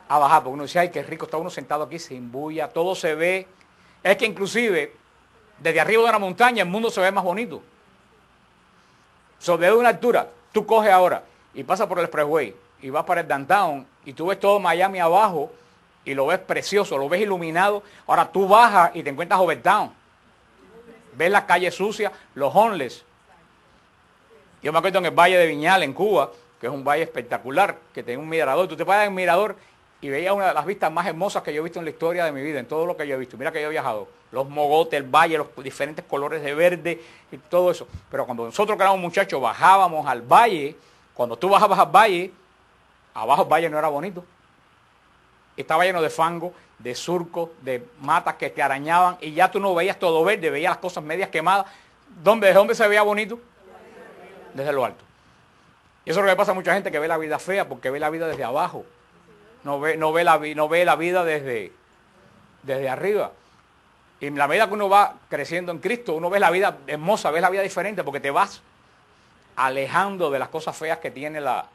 bajar. Porque uno dice, ay, qué rico, está uno sentado aquí, se imbuya, todo se ve. Es que inclusive, desde arriba de una montaña, el mundo se ve más bonito. Sobre una altura, tú coges ahora y pasas por el expressway y vas para el downtown y tú ves todo Miami abajo y lo ves precioso, lo ves iluminado. Ahora tú bajas y te encuentras Overtown. Ves las calles sucias, los homeless. Yo me acuerdo en el Valle de Viñal, en Cuba, que es un valle espectacular, que tiene un mirador. Tú te paras en el mirador y veías una de las vistas más hermosas que yo he visto en la historia de mi vida, en todo lo que yo he visto. Mira que yo he viajado. Los mogotes, el valle, los diferentes colores de verde y todo eso. Pero cuando nosotros que éramos muchachos bajábamos al valle, cuando tú bajabas al valle, abajo el valle no era bonito. Estaba lleno de fango, de surcos, de matas que te arañaban y ya tú no veías todo verde, veías las cosas medias quemadas. ¿Desde dónde se veía bonito? Desde lo alto. Y eso es lo que le pasa a mucha gente que ve la vida fea, porque ve la vida desde abajo. No ve la vida desde arriba. Y en la medida que uno va creciendo en Cristo, uno ve la vida hermosa, ve la vida diferente, porque te vas alejando de las cosas feas que tiene la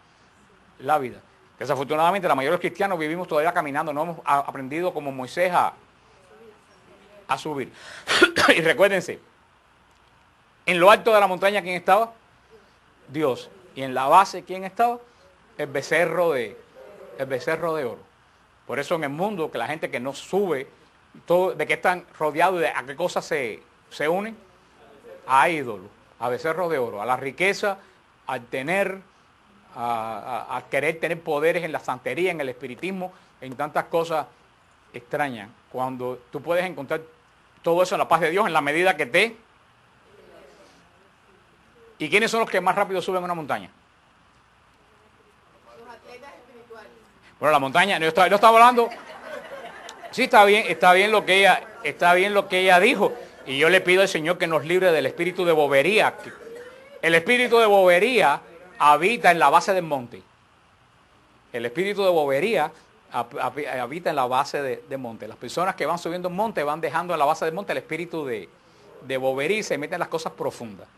vida. Desafortunadamente, la mayoría de los cristianos vivimos todavía caminando, no hemos aprendido como Moisés a subir. Y recuérdense, en lo alto de la montaña, ¿quién estaba? Dios. Y en la base, ¿quién estaba? El becerro de oro. Por eso en el mundo, que la gente que no sube, ¿de qué están rodeados? ¿A qué cosas se unen? A ídolos, a becerros de oro, a la riqueza, al tener, a querer tener poderes en la santería, en el espiritismo, en tantas cosas extrañas. Cuando tú puedes encontrar todo eso en la paz de Dios, en la medida que te... ¿Y quiénes son los que más rápido suben una montaña? Los atletas espirituales. Bueno, la montaña, no estaba hablando... Sí, está bien lo que ella dijo. Y yo le pido al Señor que nos libre del espíritu de bobería. El espíritu de bobería habita en la base del monte. El espíritu de bobería habita en la base del monte. Las personas que van subiendo el monte van dejando en la base del monte el espíritu de bobería y se meten en las cosas profundas.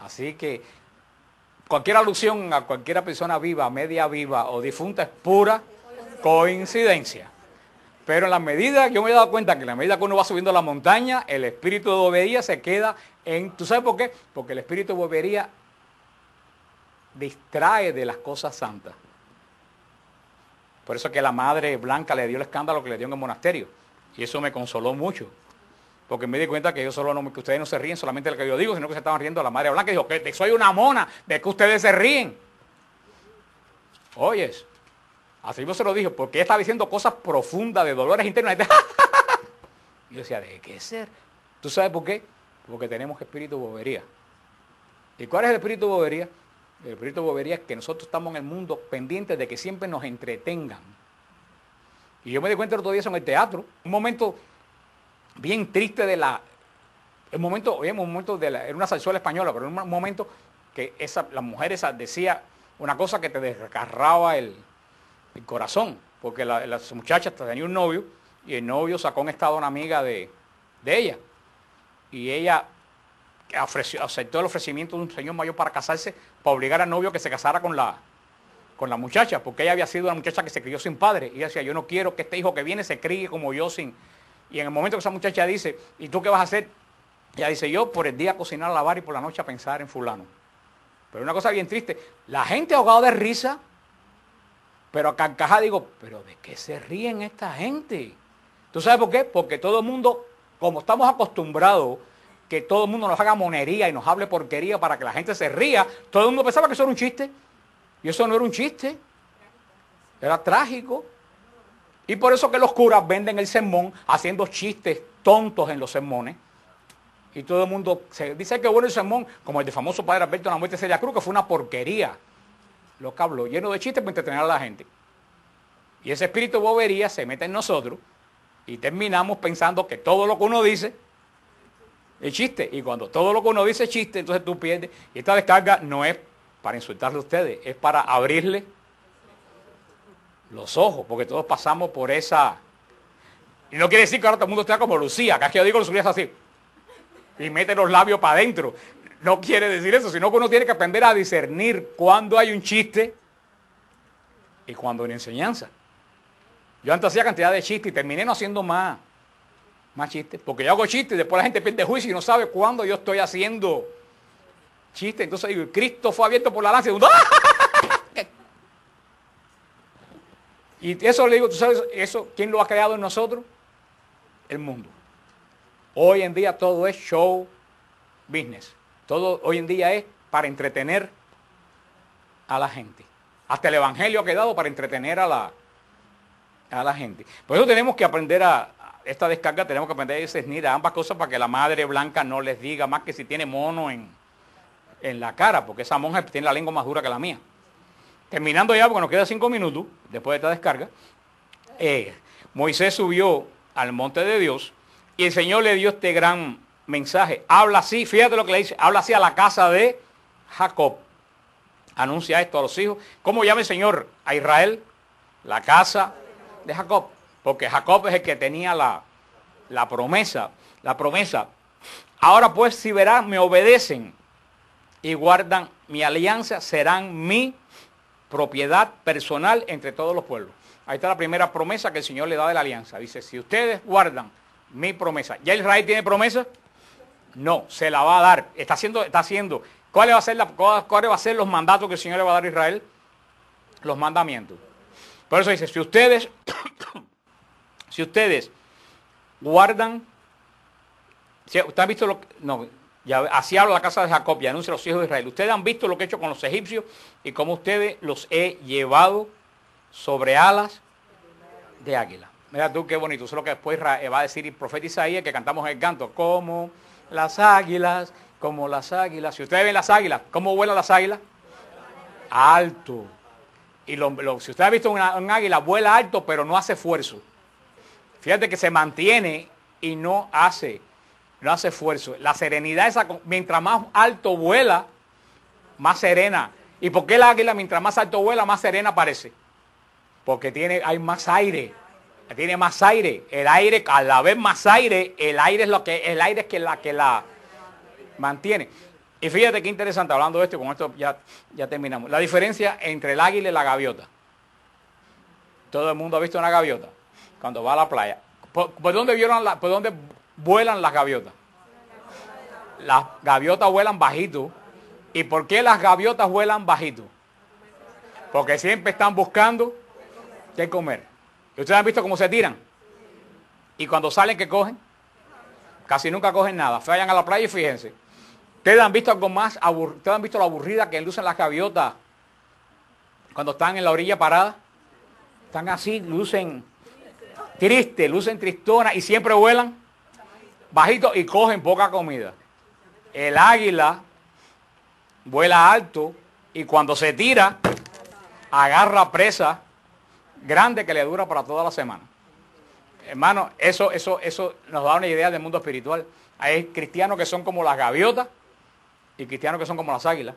Así que cualquier alusión a cualquier persona viva, media viva o difunta es pura coincidencia. Pero en la medida, yo me he dado cuenta que en la medida que uno va subiendo la montaña, el espíritu de bobería se queda en... ¿Tú sabes por qué? Porque el espíritu de bobería distrae de las cosas santas. Por eso que la madre blanca le dio el escándalo que le dio en el monasterio. Y eso me consoló mucho. Porque me di cuenta que yo que ustedes no se ríen solamente de lo que yo digo, sino que se estaban riendo de la madre blanca. Y dijo, que soy una mona, de que ustedes se ríen. Oyes. Así yo se lo dijo, porque ella estaba diciendo cosas profundas de dolores internos. Y yo decía, ¿de qué ser? ¿Tú sabes por qué? Porque tenemos espíritu de bobería. ¿Y cuál es el espíritu de bobería? El espíritu de bobería es que nosotros estamos en el mundo pendientes de que siempre nos entretengan. Y yo me di cuenta el otro día eso en el teatro. Un momento bien triste era una zarzuela española, pero en un momento que la mujer esa decía una cosa que te desgarraba el corazón, porque las muchachas tenía un novio y el novio sacó en estado a una amiga de ella y ella aceptó el ofrecimiento de un señor mayor para casarse, para obligar al novio que se casara con la muchacha, porque ella había sido una muchacha que se crió sin padre y ella decía, yo no quiero que este hijo que viene se críe como yo sin... Y en el momento que esa muchacha dice, ¿y tú qué vas a hacer? Ella dice, yo por el día cocinar, lavar y por la noche a pensar en fulano. Pero una cosa bien triste, la gente ahogado de risa. Pero a carcajada digo, ¿pero de qué se ríen esta gente? ¿Tú sabes por qué? Porque todo el mundo, como estamos acostumbrados, que todo el mundo nos haga monería y nos hable porquería para que la gente se ría, todo el mundo pensaba que eso era un chiste. Y eso no era un chiste. Era trágico. Y por eso que los curas venden el sermón haciendo chistes tontos en los sermones. Y todo el mundo se dice que bueno el sermón, como el de famoso padre Alberto en la muerte de Celia Cruz, que fue una porquería. Lo que habló, lleno de chistes para entretener a la gente. Y ese espíritu de bobería se mete en nosotros y terminamos pensando que todo lo que uno dice es chiste. Y cuando todo lo que uno dice es chiste, entonces tú pierdes. Y esta descarga no es para insultarle a ustedes, es para abrirle los ojos, porque todos pasamos por esa... Y no quiere decir que ahora todo el mundo esté como Lucía, que aquí yo digo Lucía es así. Y mete los labios para adentro. No quiere decir eso, sino que uno tiene que aprender a discernir cuándo hay un chiste y cuándo hay una enseñanza. Yo antes hacía cantidad de chistes y terminé no haciendo más chistes, porque yo hago chistes y después la gente pierde juicio y no sabe cuándo yo estoy haciendo chistes. Entonces digo, Cristo fue abierto por la lanza y digo, y eso le digo, ¿tú sabes eso? ¿Quién lo ha creado en nosotros? El mundo. Hoy en día todo es show business. Todo hoy en día es para entretener a la gente. Hasta el evangelio ha quedado para entretener a la gente. Por eso tenemos que aprender esta descarga, tenemos que aprender a discernir a ambas cosas para que la madre blanca no les diga más que si tiene mono en la cara, porque esa monja tiene la lengua más dura que la mía. Terminando ya, porque nos quedan 5 minutos después de esta descarga, Moisés subió al monte de Dios y el Señor le dio este gran mensaje. Habla así, fíjate lo que le dice, habla así a la casa de Jacob. anuncia esto a los hijos. ¿Cómo llama el Señor a Israel? La casa de Jacob. Porque Jacob es el que tenía la promesa. La promesa. Ahora pues, si verán, me obedecen y guardan mi alianza, serán mi propiedad personal entre todos los pueblos. Ahí está la primera promesa que el Señor le da de la alianza. Dice, si ustedes guardan mi promesa. ¿Ya Israel tiene promesa? No, se la va a dar. Está haciendo. ¿Cuáles va a ser los mandatos que el Señor le va a dar a Israel? Los mandamientos. Por eso dice, si ustedes guardan, ¿ustedes han visto lo que? No, ya, así habla la casa de Jacob y anuncia a los hijos de Israel. Ustedes han visto lo que he hecho con los egipcios y cómo ustedes los he llevado sobre alas de águila. Mira tú qué bonito. Eso es lo que después va a decir el profeta Isaías, que cantamos en el canto. Como las águilas, como las águilas. Si ustedes ven las águilas, ¿cómo vuelan las águilas? Alto. Y si usted ha visto un águila, vuela alto, pero no hace esfuerzo. Fíjate que se mantiene y no hace esfuerzo. La serenidad esa, mientras más alto vuela, más serena. ¿Y por qué el águila, mientras más alto vuela, más serena parece? Porque hay más aire. Tiene más aire. El aire, a la vez más aire, el aire es que la mantiene. Y fíjate qué interesante, hablando de esto, con esto ya terminamos. La diferencia entre el águila y la gaviota. Todo el mundo ha visto una gaviota cuando va a la playa. ¿Por dónde vuelan las gaviotas? Las gaviotas vuelan bajito. ¿Y por qué las gaviotas vuelan bajito? Porque siempre están buscando qué comer. ¿Y ustedes han visto cómo se tiran? Y cuando salen, ¿qué cogen? Casi nunca cogen nada. Vayan a la playa y fíjense. ¿Ustedes han visto algo más? ¿Ustedes han visto lo aburrida que lucen las gaviotas cuando están en la orilla parada? Están así, lucen tristes, lucen tristonas y siempre vuelan bajito y cogen poca comida. El águila vuela alto y cuando se tira, agarra presa grande que le dura para toda la semana. Hermano, eso nos da una idea del mundo espiritual. Hay cristianos que son como las gaviotas y cristianos que son como las águilas.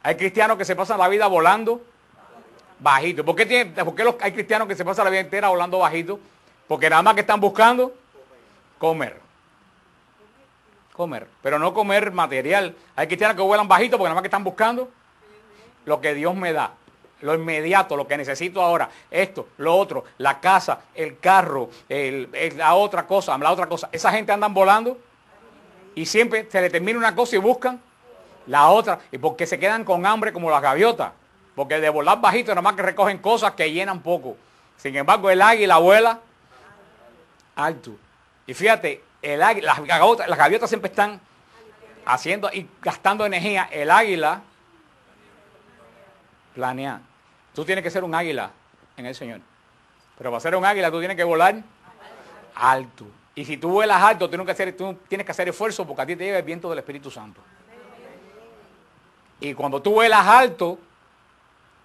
Hay cristianos que se pasan la vida volando bajito. ¿Por qué hay cristianos que se pasan la vida entera volando bajito? Porque nada más que están buscando comer. Comer, pero no comer material. Hay cristianos que vuelan bajito porque nada más que están buscando lo que Dios me da. Lo inmediato, lo que necesito ahora, esto, lo otro, la casa, el carro, la otra cosa. Esa gente andan volando y siempre se le termina una cosa y buscan la otra. Y porque se quedan con hambre como las gaviotas. Porque de volar bajito nada más que recogen cosas que llenan poco. Sin embargo, el águila vuela alto. Y fíjate, las gaviotas siempre están haciendo y gastando energía. El águila planea. Tú tienes que ser un águila en el Señor. Pero para ser un águila tú tienes que volar alto. Y si tú vuelas alto, tú tienes que hacer esfuerzo porque a ti te llega el viento del Espíritu Santo. Y cuando tú vuelas alto,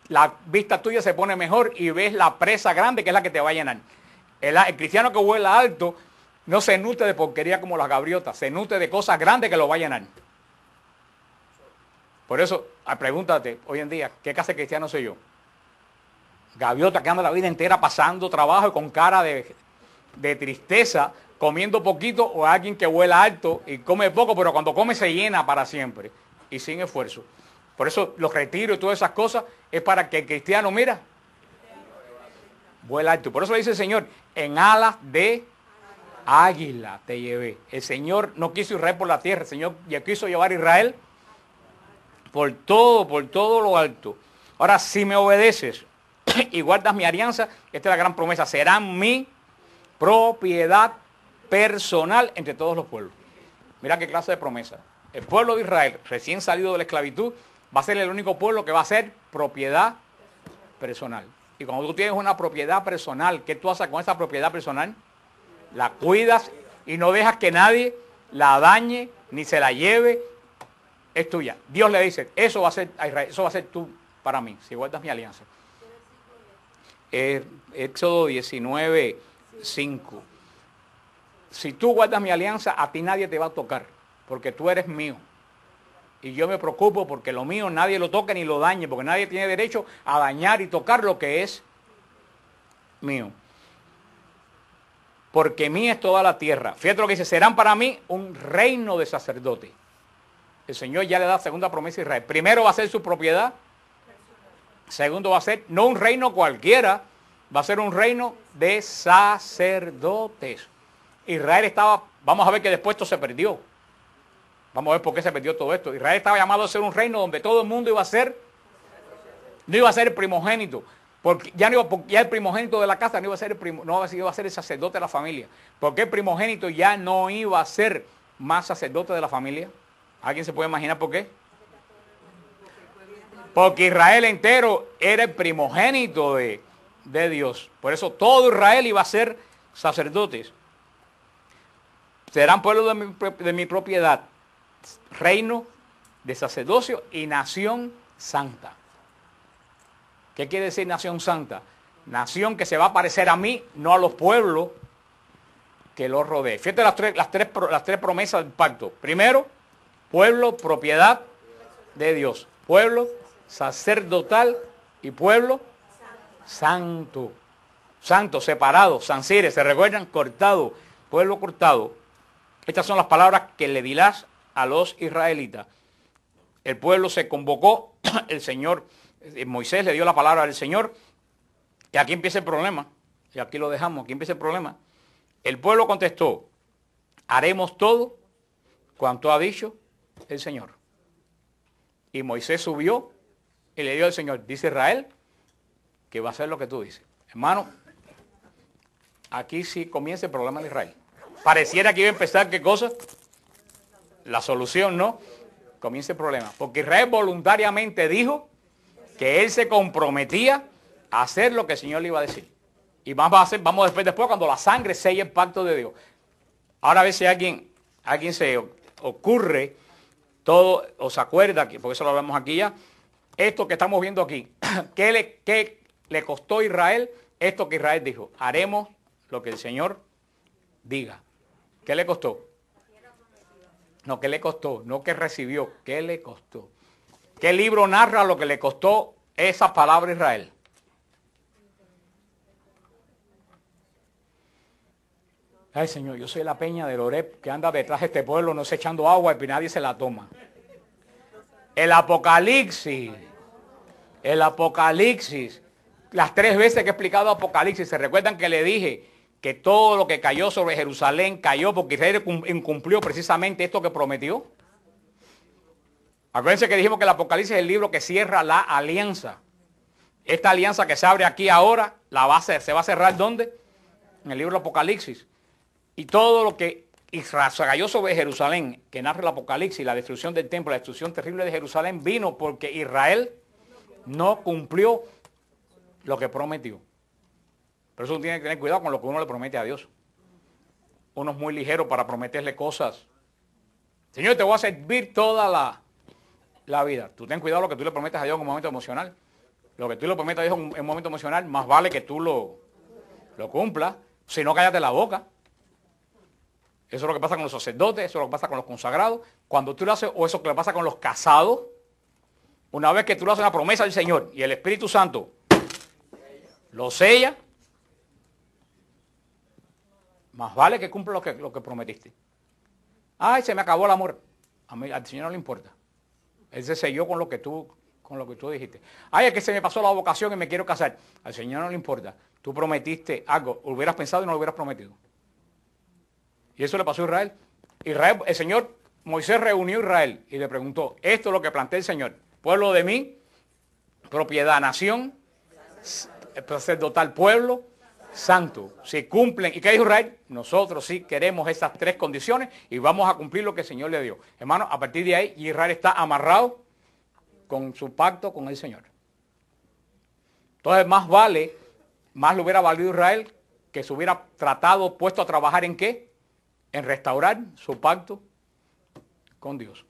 la vista tuya se pone mejor y ves la presa grande que es la que te va a llenar. El cristiano que vuela alto no se nutre de porquería como las gaviotas, se nutre de cosas grandes que lo va a llenar. Por eso, pregúntate hoy en día, ¿qué clase de cristiano soy yo? Gaviota que anda la vida entera pasando trabajo y con cara de tristeza, comiendo poquito, o alguien que vuela alto y come poco, pero cuando come se llena para siempre y sin esfuerzo. Por eso los retiros y todas esas cosas es para que el cristiano, mira, vuela alto. Por eso le dice el Señor, en alas de águila te llevé. El Señor no quiso Israel por la tierra, el Señor ya quiso llevar a Israel por todo lo alto. Ahora, si me obedeces y guardas mi alianza, esta es la gran promesa, serán mi propiedad personal entre todos los pueblos. Mira qué clase de promesa. El pueblo de Israel, recién salido de la esclavitud, va a ser el único pueblo que va a ser propiedad personal. Y cuando tú tienes una propiedad personal, ¿qué tú haces con esa propiedad personal? La cuidas y no dejas que nadie la dañe ni se la lleve. Es tuya. Dios le dice, eso va a ser a Israel, eso va a ser tú para mí, si guardas mi alianza. Éxodo 19, 5. Si tú guardas mi alianza, a ti nadie te va a tocar, porque tú eres mío. Y yo me preocupo porque lo mío nadie lo toque ni lo dañe, porque nadie tiene derecho a dañar y tocar lo que es mío. Porque mía es toda la tierra. Fíjate lo que dice, serán para mí un reino de sacerdotes. El Señor ya le da segunda promesa a Israel. Primero va a ser su propiedad. Segundo va a ser, no un reino cualquiera, va a ser un reino de sacerdotes. Israel estaba, vamos a ver que después esto se perdió. Vamos a ver por qué se perdió todo esto. Israel estaba llamado a ser un reino donde todo el mundo iba a ser, no iba a ser el primogénito. Porque ya, no iba, ya el primogénito de la casa no iba a ser no iba a ser el sacerdote de la familia. Porque el primogénito ya no iba a ser más sacerdote de la familia. ¿Alguien se puede imaginar por qué? Porque Israel entero era el primogénito de Dios. Por eso todo Israel iba a ser sacerdotes. Serán pueblo de mi propiedad, reino de sacerdocio y nación santa. ¿Qué quiere decir nación santa? Nación que se va a parecer a mí, no a los pueblos que los rodeen. Fíjate las tres promesas del pacto. Primero, pueblo, propiedad de Dios. Pueblo sacerdotal y pueblo santo. Santo, separado, sancire, ¿se recuerdan? Cortado, pueblo cortado. Estas son las palabras que le dirás a los israelitas. El pueblo se convocó, el Señor, Moisés le dio la palabra al Señor, y aquí empieza el problema, y aquí lo dejamos, aquí empieza el problema. El pueblo contestó, haremos todo cuanto ha dicho el Señor. Y Moisés subió y le dio al Señor, dice Israel, que va a hacer lo que tú dices. Hermano, aquí sí comienza el problema de Israel. Pareciera que iba a empezar, ¿qué cosa? La solución, ¿no? Comienza el problema. Porque Israel voluntariamente dijo que él se comprometía a hacer lo que el Señor le iba a decir. Y vamos después cuando la sangre selle el pacto de Dios. Ahora a ver si alguien se ocurre todo, o se acuerda, porque eso lo hablamos aquí ya, esto que estamos viendo aquí, ¿qué le costó a Israel? Esto que Israel dijo, haremos lo que el Señor diga. ¿Qué le costó? No, ¿qué le costó? No que recibió, ¿qué le costó? ¿Qué libro narra lo que le costó esa palabra a Israel? Ay, Señor, yo soy la peña del Oreb que anda detrás de este pueblo, no sé, echando agua y nadie se la toma. El Apocalipsis, las 3 veces que he explicado Apocalipsis, ¿se recuerdan que le dije que todo lo que cayó sobre Jerusalén cayó porque Israel incumplió precisamente esto que prometió? Acuérdense que dijimos que el Apocalipsis es el libro que cierra la alianza. Esta alianza que se abre aquí ahora, se va a cerrar ¿dónde? En el libro del Apocalipsis. Y todo lo que Israel cayó sobre Jerusalén, que narra el Apocalipsis, la destrucción del templo, la destrucción terrible de Jerusalén, vino porque Israel no cumplió lo que prometió. Por eso uno tiene que tener cuidado con lo que uno le promete a Dios. Uno es muy ligero para prometerle cosas. Señor, te voy a servir toda la vida. Tú ten cuidado lo que tú le prometes a Dios en un momento emocional. Lo que tú le prometes a Dios en un momento emocional, más vale que tú lo cumplas. Si no, cállate la boca. Eso es lo que pasa con los sacerdotes, eso es lo que pasa con los consagrados. Cuando tú lo haces, o eso que le pasa con los casados, una vez que tú le haces una promesa al Señor y el Espíritu Santo lo sella, más vale que cumpla lo que prometiste. Ay, se me acabó el amor. Al Señor no le importa. Él se selló con lo que tú dijiste. Ay, es que se me pasó la vocación y me quiero casar. Al Señor no le importa. Tú prometiste algo, hubieras pensado y no lo hubieras prometido. Y eso le pasó a Israel. El Señor, Moisés reunió a Israel y le preguntó, esto es lo que plantea el Señor. Pueblo de mí, propiedad, nación, sacerdotal, pueblo, santo. Si cumplen, ¿y qué dijo Israel? Nosotros sí queremos esas 3 condiciones y vamos a cumplir lo que el Señor le dio. Hermano, a partir de ahí Israel está amarrado con su pacto con el Señor. Entonces más le hubiera valido a Israel que se hubiera puesto a trabajar ¿en qué? En restaurar su pacto con Dios.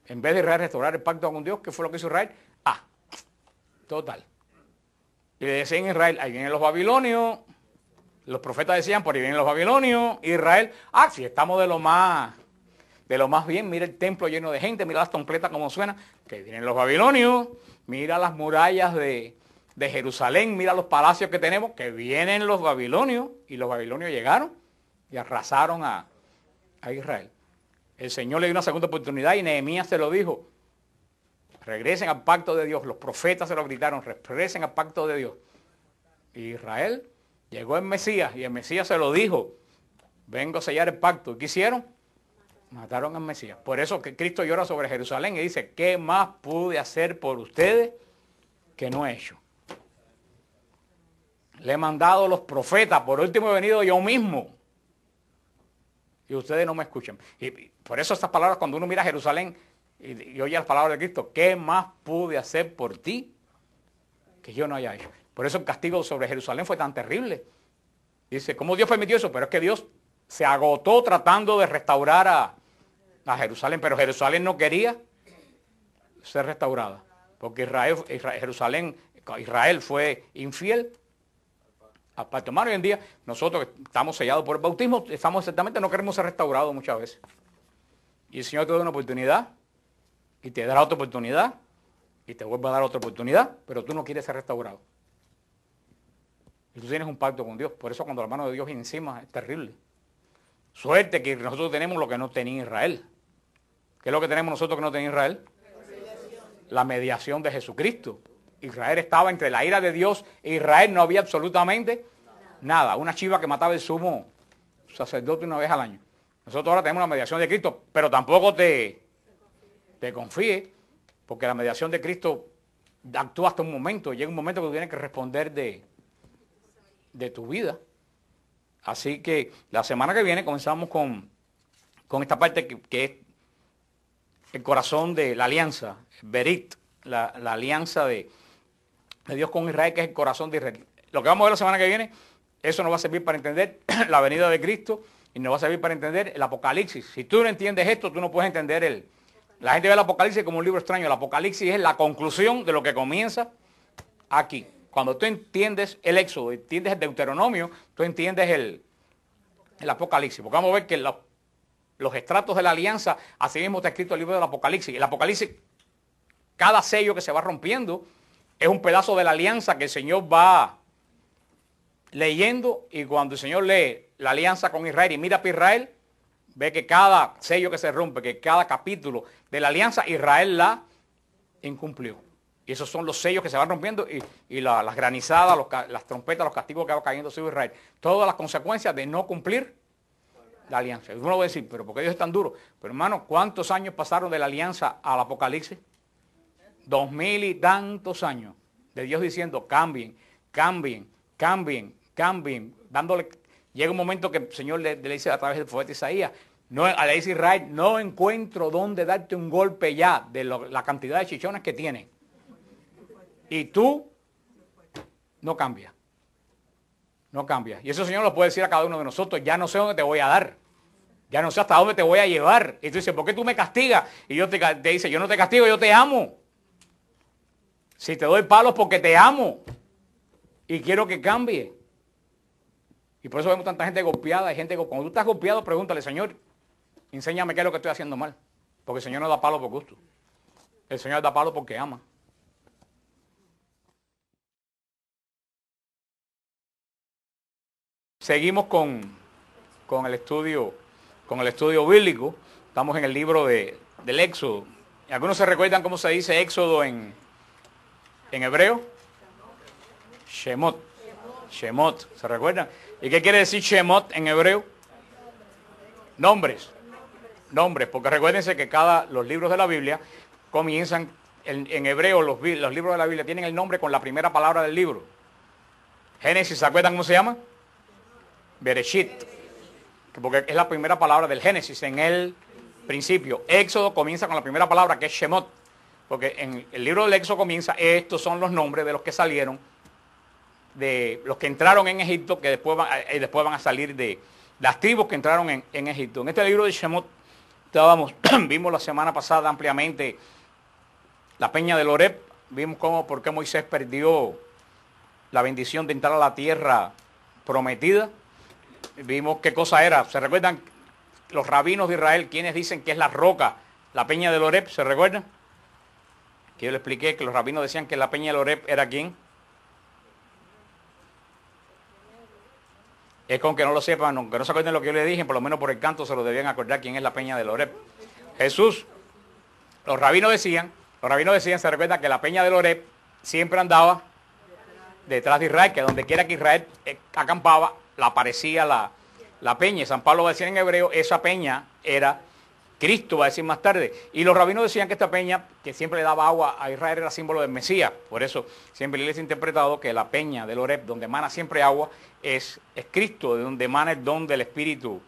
En vez de Israel restaurar el pacto con Dios, ¿qué fue lo que hizo Israel? Total. Y le decían a Israel, ahí vienen los babilonios. Los profetas decían, por ahí vienen los babilonios. Israel, si estamos de lo más de lo más bien. Mira el templo lleno de gente, mira las trompetas como suena, que vienen los babilonios, mira las murallas de Jerusalén, mira los palacios que tenemos, que vienen los babilonios, y los babilonios llegaron y arrasaron a Israel. El Señor le dio una segunda oportunidad y Nehemías se lo dijo: regresen al pacto de Dios. Los profetas se lo gritaron: regresen al pacto de Dios. Y Israel llegó el Mesías y el Mesías se lo dijo: vengo a sellar el pacto. ¿Y qué hicieron? Mataron al Mesías. Por eso que Cristo llora sobre Jerusalén y dice: ¿qué más pude hacer por ustedes que no he hecho? Le he mandado los profetas, por último he venido yo mismo. Y ustedes no me escuchan. Y por eso estas palabras, cuando uno mira a Jerusalén y oye las palabras de Cristo: ¿qué más pude hacer por ti que yo no haya hecho? Por eso el castigo sobre Jerusalén fue tan terrible. Dice: ¿cómo Dios permitió eso? Pero es que Dios se agotó tratando de restaurar a Jerusalén, pero Jerusalén no quería ser restaurada, porque Israel fue infiel. Aparte, hermano, hoy en día nosotros que estamos sellados por el bautismo, estamos exactamente, no queremos ser restaurados muchas veces. Y el Señor te da una oportunidad, y te dará otra oportunidad, y te vuelve a dar otra oportunidad, pero tú no quieres ser restaurado. Y tú tienes un pacto con Dios. Por eso cuando la mano de Dios viene encima es terrible. Suerte que nosotros tenemos lo que no tenía Israel. ¿Qué es lo que tenemos nosotros que no tenía Israel? La mediación de Jesucristo. Israel estaba entre la ira de Dios e Israel, no había absolutamente nada. Una chiva que mataba el sumo sacerdote una vez al año. Nosotros ahora tenemos la mediación de Cristo, pero tampoco te confíes, porque la mediación de Cristo actúa hasta un momento. Llega un momento que tú tienes que responder de tu vida. Así que la semana que viene comenzamos con esta parte que es el corazón de la alianza, Berit, la alianza de Dios con Israel, que es el corazón de Israel. Lo que vamos a ver la semana que viene, eso nos va a servir para entender la venida de Cristo y nos va a servir para entender el Apocalipsis. Si tú no entiendes esto, tú no puedes entender la gente ve el Apocalipsis como un libro extraño. El Apocalipsis es la conclusión de lo que comienza aquí. Cuando tú entiendes el Éxodo, entiendes el Deuteronomio, tú entiendes el Apocalipsis. Porque vamos a ver que los estratos de la alianza, así mismo está escrito el libro del Apocalipsis. El Apocalipsis, cada sello que se va rompiendo, es un pedazo de la alianza que el Señor va leyendo, y cuando el Señor lee la alianza con Israel y mira para Israel, ve que cada sello que se rompe, que cada capítulo de la alianza, Israel la incumplió. Y esos son los sellos que se van rompiendo y las granizadas, las trompetas, los castigos que va cayendo sobre Israel. Todas las consecuencias de no cumplir la alianza. Uno va a decir: ¿pero por qué Dios es tan duro? Pero hermano, ¿cuántos años pasaron de la alianza al Apocalipsis? 2000 y tantos años de Dios diciendo: cambien, cambien, cambien, cambien, dándole. Llega un momento que el Señor le dice a través del profeta Isaías, le dice a Israel: no encuentro dónde darte un golpe ya de la cantidad de chichones que tienen. Y tú no cambias. No cambias. Y eso el Señor lo puede decir a cada uno de nosotros: ya no sé dónde te voy a dar. Ya no sé hasta dónde te voy a llevar. Y tú dices: ¿por qué tú me castigas? Y yo te dice: yo no te castigo, yo te amo. Si te doy palos porque te amo y quiero que cambie. Y por eso vemos tanta gente golpeada. Hay gente que cuando tú estás golpeado, pregúntale: Señor, enséñame qué es lo que estoy haciendo mal. Porque el Señor no da palo por gusto. El Señor da palo porque ama. Seguimos con el estudio bíblico. Estamos en el libro del Éxodo. ¿Algunos se recuerdan cómo se dice Éxodo en hebreo? Shemot. Shemot. ¿Se recuerdan? ¿Y qué quiere decir Shemot en hebreo? Nombres. Nombres. Porque recuérdense que los libros de la Biblia comienzan en hebreo. Los libros de la Biblia tienen el nombre con la primera palabra del libro. Génesis, ¿se acuerdan cómo se llama? Bereshit, porque es la primera palabra del Génesis, en el principio. Éxodo comienza con la primera palabra, que es Shemot, porque en el libro del Éxodo comienza: estos son los nombres de los que salieron, de los que entraron en Egipto, que después van a salir de las tribus que entraron en Egipto. En este libro de Shemot vimos la semana pasada ampliamente la peña del Oreb, vimos por qué Moisés perdió la bendición de entrar a la tierra prometida. Vimos qué cosa era. ¿Se recuerdan? los rabinos de Israel, quienes dicen que es la roca, la peña del Oreb, ¿se recuerdan? Que yo le expliqué que los rabinos decían que la peña del Oreb era ¿quién? Es con que no lo sepan, aunque no se acuerden lo que yo le dije, por lo menos por el canto se lo debían acordar quién es la peña del Oreb. Jesús, los rabinos decían, se recuerda que la peña del Oreb siempre andaba detrás de Israel, que donde quiera que Israel acampaba, le aparecía la peña. San Pablo va a decir en hebreo, esa peña era Cristo, va a decir más tarde. Y los rabinos decían que esta peña, que siempre le daba agua a Israel, era símbolo del Mesías. Por eso siempre les he interpretado que la peña del Oreb, donde emana siempre agua, es Cristo, de donde emana el don del Espíritu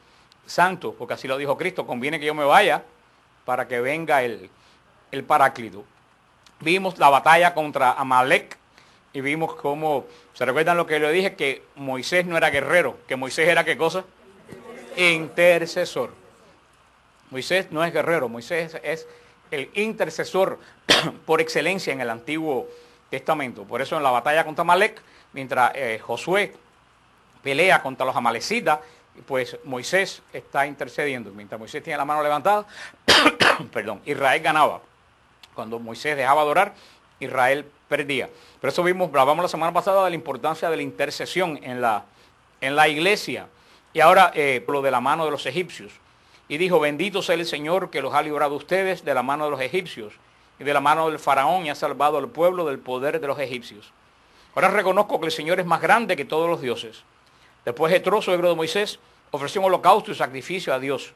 Santo. Porque así lo dijo Cristo, conviene que yo me vaya para que venga el Paráclito. Vimos la batalla contra Amalek y vimos cómo, ¿se recuerdan lo que le dije? Que Moisés no era guerrero, que Moisés era ¿qué cosa? Intercesor. Moisés no es guerrero, Moisés es el intercesor por excelencia en el Antiguo Testamento. Por eso en la batalla contra Amalek, mientras Josué pelea contra los amalecitas, pues Moisés está intercediendo. Mientras Moisés tiene la mano levantada, perdón, Israel ganaba. Cuando Moisés dejaba de orar, Israel perdía. Por eso hablamos la semana pasada de la importancia de la intercesión en la iglesia. Y ahora lo de la mano de los egipcios. Y dijo, bendito sea el Señor que los ha librado a ustedes de la mano de los egipcios y de la mano del faraón y ha salvado al pueblo del poder de los egipcios. Ahora reconozco que el Señor es más grande que todos los dioses. Después Jetro, suegro de Moisés, ofreció un holocausto y sacrificio a Dios.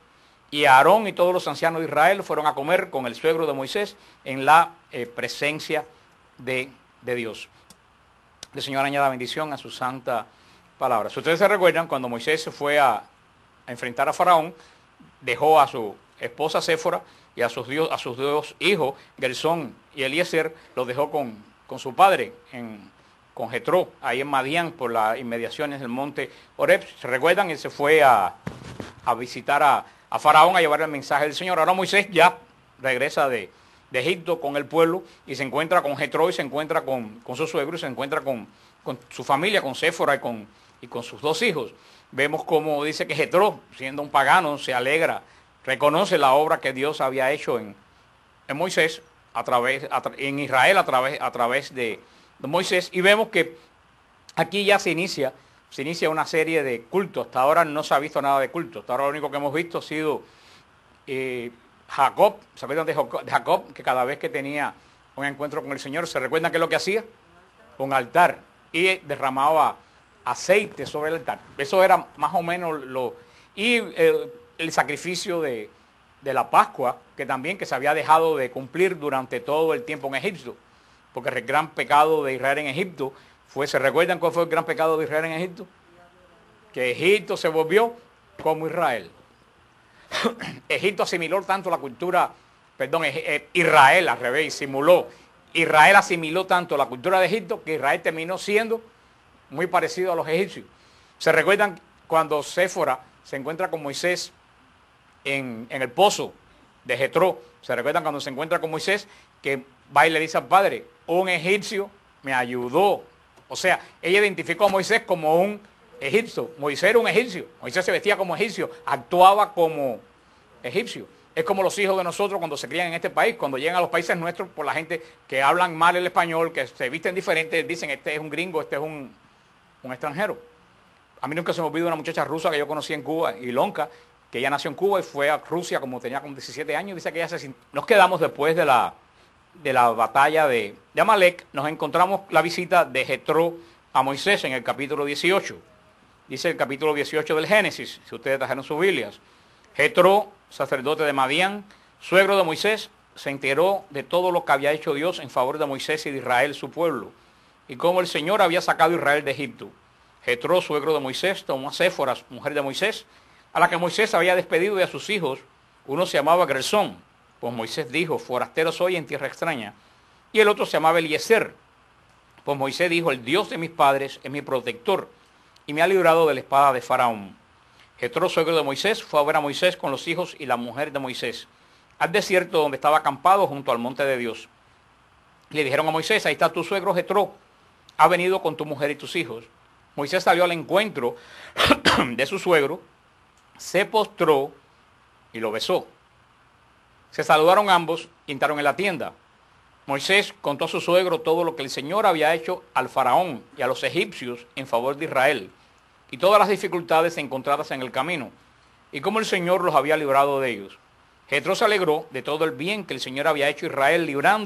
Y Aarón y todos los ancianos de Israel fueron a comer con el suegro de Moisés en la presencia de Dios. El Señor añada bendición a su santa palabra. Si ustedes se recuerdan, cuando Moisés se fue a enfrentar a Faraón, dejó a su esposa Séfora y a sus dos hijos, Gersón y Eliezer, los dejó con su padre, con Jetro, ahí en Madián, por las inmediaciones del monte Oreb. ¿Se recuerdan? Él se fue a visitar a Faraón, a llevar el mensaje del Señor. Ahora Moisés ya regresa de Egipto con el pueblo y se encuentra con Jetro y se encuentra con su suegro y se encuentra con su familia, con Séfora y con sus dos hijos. Vemos como dice que Jetro, siendo un pagano, se alegra, reconoce la obra que Dios había hecho en Moisés, en Israel a través de Moisés. Y vemos que aquí ya se inicia una serie de cultos. Hasta ahora no se ha visto nada de culto. Hasta ahora lo único que hemos visto ha sido Jacob. ¿Se acuerdan de Jacob? Que cada vez que tenía un encuentro con el Señor, ¿se recuerdan qué es lo que hacía? Un altar. Y derramaba aceite sobre el altar. Eso era más o menos el sacrificio de la Pascua, que también que se había dejado de cumplir durante todo el tiempo en Egipto, porque el gran pecado de Israel en Egipto ¿se recuerdan cuál fue el gran pecado de Israel en Egipto? Que Egipto se volvió como Israel. Egipto asimiló tanto la cultura, Israel al revés, Israel asimiló tanto la cultura de Egipto que Israel terminó siendo muy parecido a los egipcios. ¿Se recuerdan cuando Séfora se encuentra con Moisés en el pozo de Jetro? ¿Se recuerdan cuando se encuentra con Moisés que va y le dice al padre, un egipcio me ayudó? O sea, ella identificó a Moisés como un egipcio. Moisés era un egipcio. Moisés se vestía como egipcio, actuaba como egipcio. Es como los hijos de nosotros cuando se crían en este país, cuando llegan a los países nuestros por la gente que hablan mal el español, que se visten diferentes, dicen este es un gringo, este es un extranjero. A mí nunca se me olvida una muchacha rusa que yo conocí en Cuba, Ilonka, que ella nació en Cuba y fue a Rusia tenía como 17 años, dice que ella se sintió. Nos quedamos después de la batalla de Amalek, nos encontramos la visita de Jetro a Moisés en el capítulo 18. Dice el capítulo 18 del Génesis, si ustedes trajeron sus Biblias. Jetro, sacerdote de Madián, suegro de Moisés, se enteró de todo lo que había hecho Dios en favor de Moisés y de Israel, su pueblo, y cómo el Señor había sacado a Israel de Egipto. Jetro, suegro de Moisés, tomó a Séfora, mujer de Moisés, a la que Moisés había despedido, y a sus hijos. Uno se llamaba Gersón, pues Moisés dijo, forastero soy en tierra extraña. Y el otro se llamaba Eliezer, pues Moisés dijo, el Dios de mis padres es mi protector y me ha librado de la espada de Faraón. Jetro, suegro de Moisés, fue a ver a Moisés con los hijos y la mujer de Moisés al desierto donde estaba acampado junto al monte de Dios. Y le dijeron a Moisés, ahí está tu suegro Jetro, ha venido con tu mujer y tus hijos. Moisés salió al encuentro de su suegro, se postró y lo besó. Se saludaron ambos y entraron en la tienda. Moisés contó a su suegro todo lo que el Señor había hecho al faraón y a los egipcios en favor de Israel, y todas las dificultades encontradas en el camino, y cómo el Señor los había librado de ellos. Jetro se alegró de todo el bien que el Señor había hecho a Israel, librando